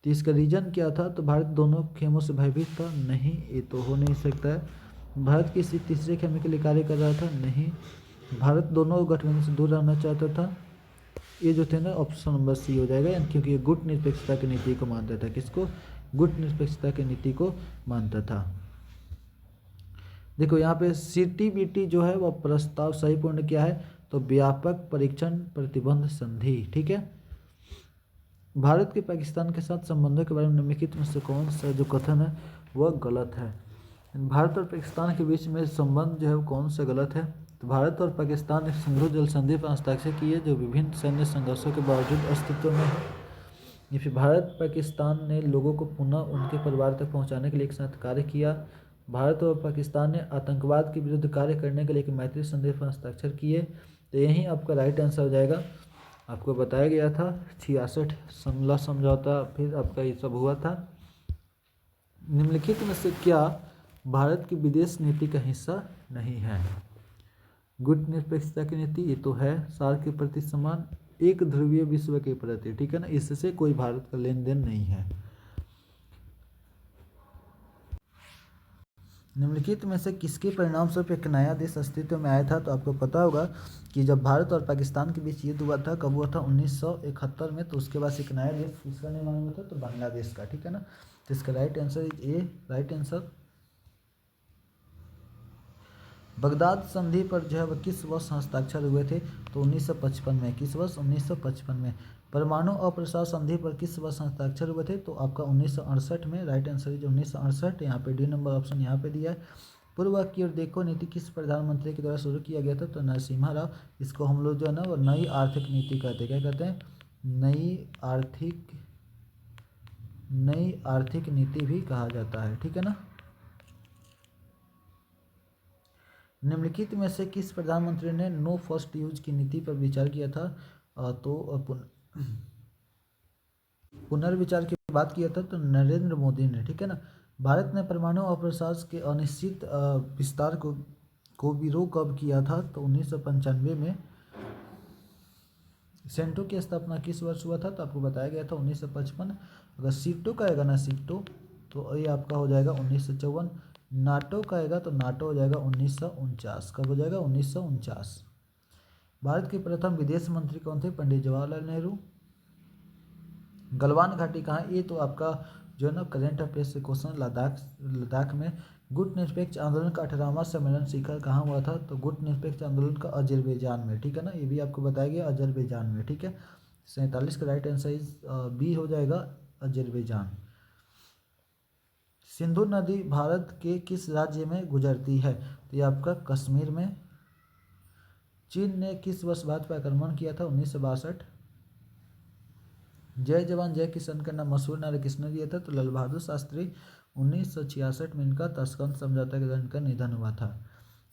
तो इसका रीजन क्या था? तो भारत दोनों खेमों से भयभीत था? नहीं, ये तो हो नहीं सकता है। भारत किसी तीसरे खेमे के लिए कार्य कर रहा था? नहीं। भारत दोनों गठबंधन से दूर रहना चाहता था? ये जो थे ना ऑप्शन नंबर सी हो जाएगा, क्योंकि ये गुट निरपेक्षता की नीति को मानता था। किसको? गुट निरपेक्षता की नीति को मानता था। देखो यहाँ पे CTBT जो है वह प्रस्ताव सही पूर्ण क्या है? तो व्यापक परीक्षण प्रतिबंध संधि। ठीक है। भारत के पाकिस्तान के साथ संबंधों के बारे में निम्नलिखित में से कौन सा जो कथन है वह गलत है? भारत और पाकिस्तान के बीच में संबंध जो है वो कौन सा गलत है? तो भारत और पाकिस्तान ने सिंधु जल संधि पर हस्ताक्षर किए जो विभिन्न सैन्य संघर्षों के बावजूद अस्तित्व में है। या फिर भारत पाकिस्तान ने लोगों को पुनः उनके परिवार तक पहुंचाने के लिए एक साथ कार्य किया। भारत और पाकिस्तान ने आतंकवाद के विरुद्ध कार्य करने के लिए एक मैत्री संधि पर हस्ताक्षर किए। तो यही आपका राइट आंसर हो जाएगा। आपको बताया गया था 66 शिमला समझौता, फिर आपका ये सब हुआ था। निम्नलिखित में से क्या भारत की विदेश नीति का हिस्सा नहीं है? गुट निरपेक्षता की नीति, ये तो है। सार्क के प्रति सम्मान, एक ध्रुवीय विश्व के प्रति। ठीक है ना, इससे कोई भारत का लेन देन नहीं है। निम्नलिखित में से किसके परिणाम स्वरूप एक नया देश अस्तित्व में आया था? तो आपको पता होगा कि जब भारत और पाकिस्तान के बीच युद्ध हुआ था, कब हुआ था? 1971 में। तो उसके बाद एक नया देश किसका निर्माण हुआ था? तो बांग्लादेश का। ठीक है ना। तो इसका right answer is a, right answer. Baghdad संधि पर जो है वह किस वर्ष हस्ताक्षर हुए थे? तो 1955 में। किस वर्ष? 1955 में। परमाणु अप्रसार संधि पर किस वर्ष हस्ताक्षर हुए थे? तो आपका 1968 में। Right answer is 1968। यहाँ पे डी नंबर ऑप्शन यहाँ पे दिया है। पूर्व की ओर देखो नीति किस प्रधानमंत्री के द्वारा शुरू किया गया था? तो नरसिम्हा राव। इसको हम लोग जो है ना वो नई आर्थिक नीति कहते हैं। क्या कहते हैं? नई आर्थिक नीति भी कहा जाता है। ठीक है ना। निम्नलिखित में से किस प्रधानमंत्री ने नो फर्स्ट यूज की नीति पर विचार किया था? तो पुनर्विचार के बात किया था तो नरेंद्र मोदी ने, ठीक है ना। भारत ने परमाणु अप्रसार के अनिश्चित विस्तार को विरोध कब किया था, तो 1995 में। सेंटो की स्थापना किस वर्ष हुआ था, तो आपको बताया गया था 1955। अगर सीटो का आएगा ना, सीटो, तो ये आपका हो जाएगा 1954। नाटो का आएगा तो नाटो हो जाएगा 1949। कब हो जाएगा, 1949। भारत के प्रथम विदेश मंत्री कौन थे, पंडित जवाहरलाल नेहरू। गलवान घाटी कहाँ है, ये तो आपका जो है ना करेंट अफेयर्स से क्वेश्चन, लद्दाख, लद्दाख में। गुट निरपेक्ष आंदोलन का 18वां सम्मेलन शिखर कहाँ हुआ था, तो गुट निरपेक्ष आंदोलन का अजरबैजान में, ठीक है ना। ये भी आपको बताया गया अजरबैजान में, ठीक है। 47 का राइट आंसर इज बी हो जाएगा, अजरबैजान। सिंधु नदी भारत के किस राज्य में गुजरती है, तो ये आपका कश्मीर में। चीन ने किस वर्ष भारत पर आक्रमण किया था, 1962। जय जवान जय किसान का नाम मशहूर नारा किसने दिया था, तो लाल बहादुर शास्त्री। 1966 में इनका ताशकंद समझौता के दौरान इनका निधन हुआ था।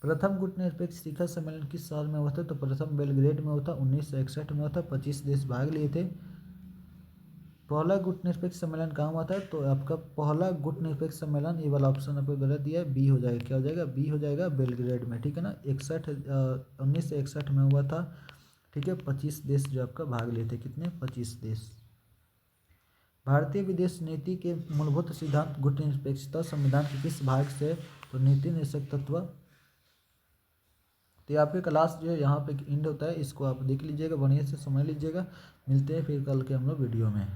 प्रथम गुटनिरपेक्ष शिखर सम्मेलन किस शहर में हुआ था, तो प्रथम बेलग्रेड में हुआ था, 1961 में हुआ था। 25 देश भाग लिए थे। पहला गुटनिरपेक्ष सम्मेलन कहाँ हुआ था, तो आपका पहला गुटनिरपेक्ष सम्मेलन, ये वाला ऑप्शन आपको गलत दिया है, बी हो जाएगा। क्या हो जाएगा, बी हो जाएगा, बेलग्रेड में, ठीक है ना। 1961 में हुआ था, ठीक है। 25 देश जो आपका भाग लिए थे, कितने, 25 देश। भारतीय विदेश नीति के मूलभूत सिद्धांत गुटनिरपेक्षता संविधान के किस भाग से, तो नीति निषेध तत्व। तो आपके क्लास जो है यहाँ पे एंड होता है, इसको आप देख लीजिएगा, बढ़िया से समझ लीजिएगा। मिलते हैं फिर कल के हम लोग वीडियो में।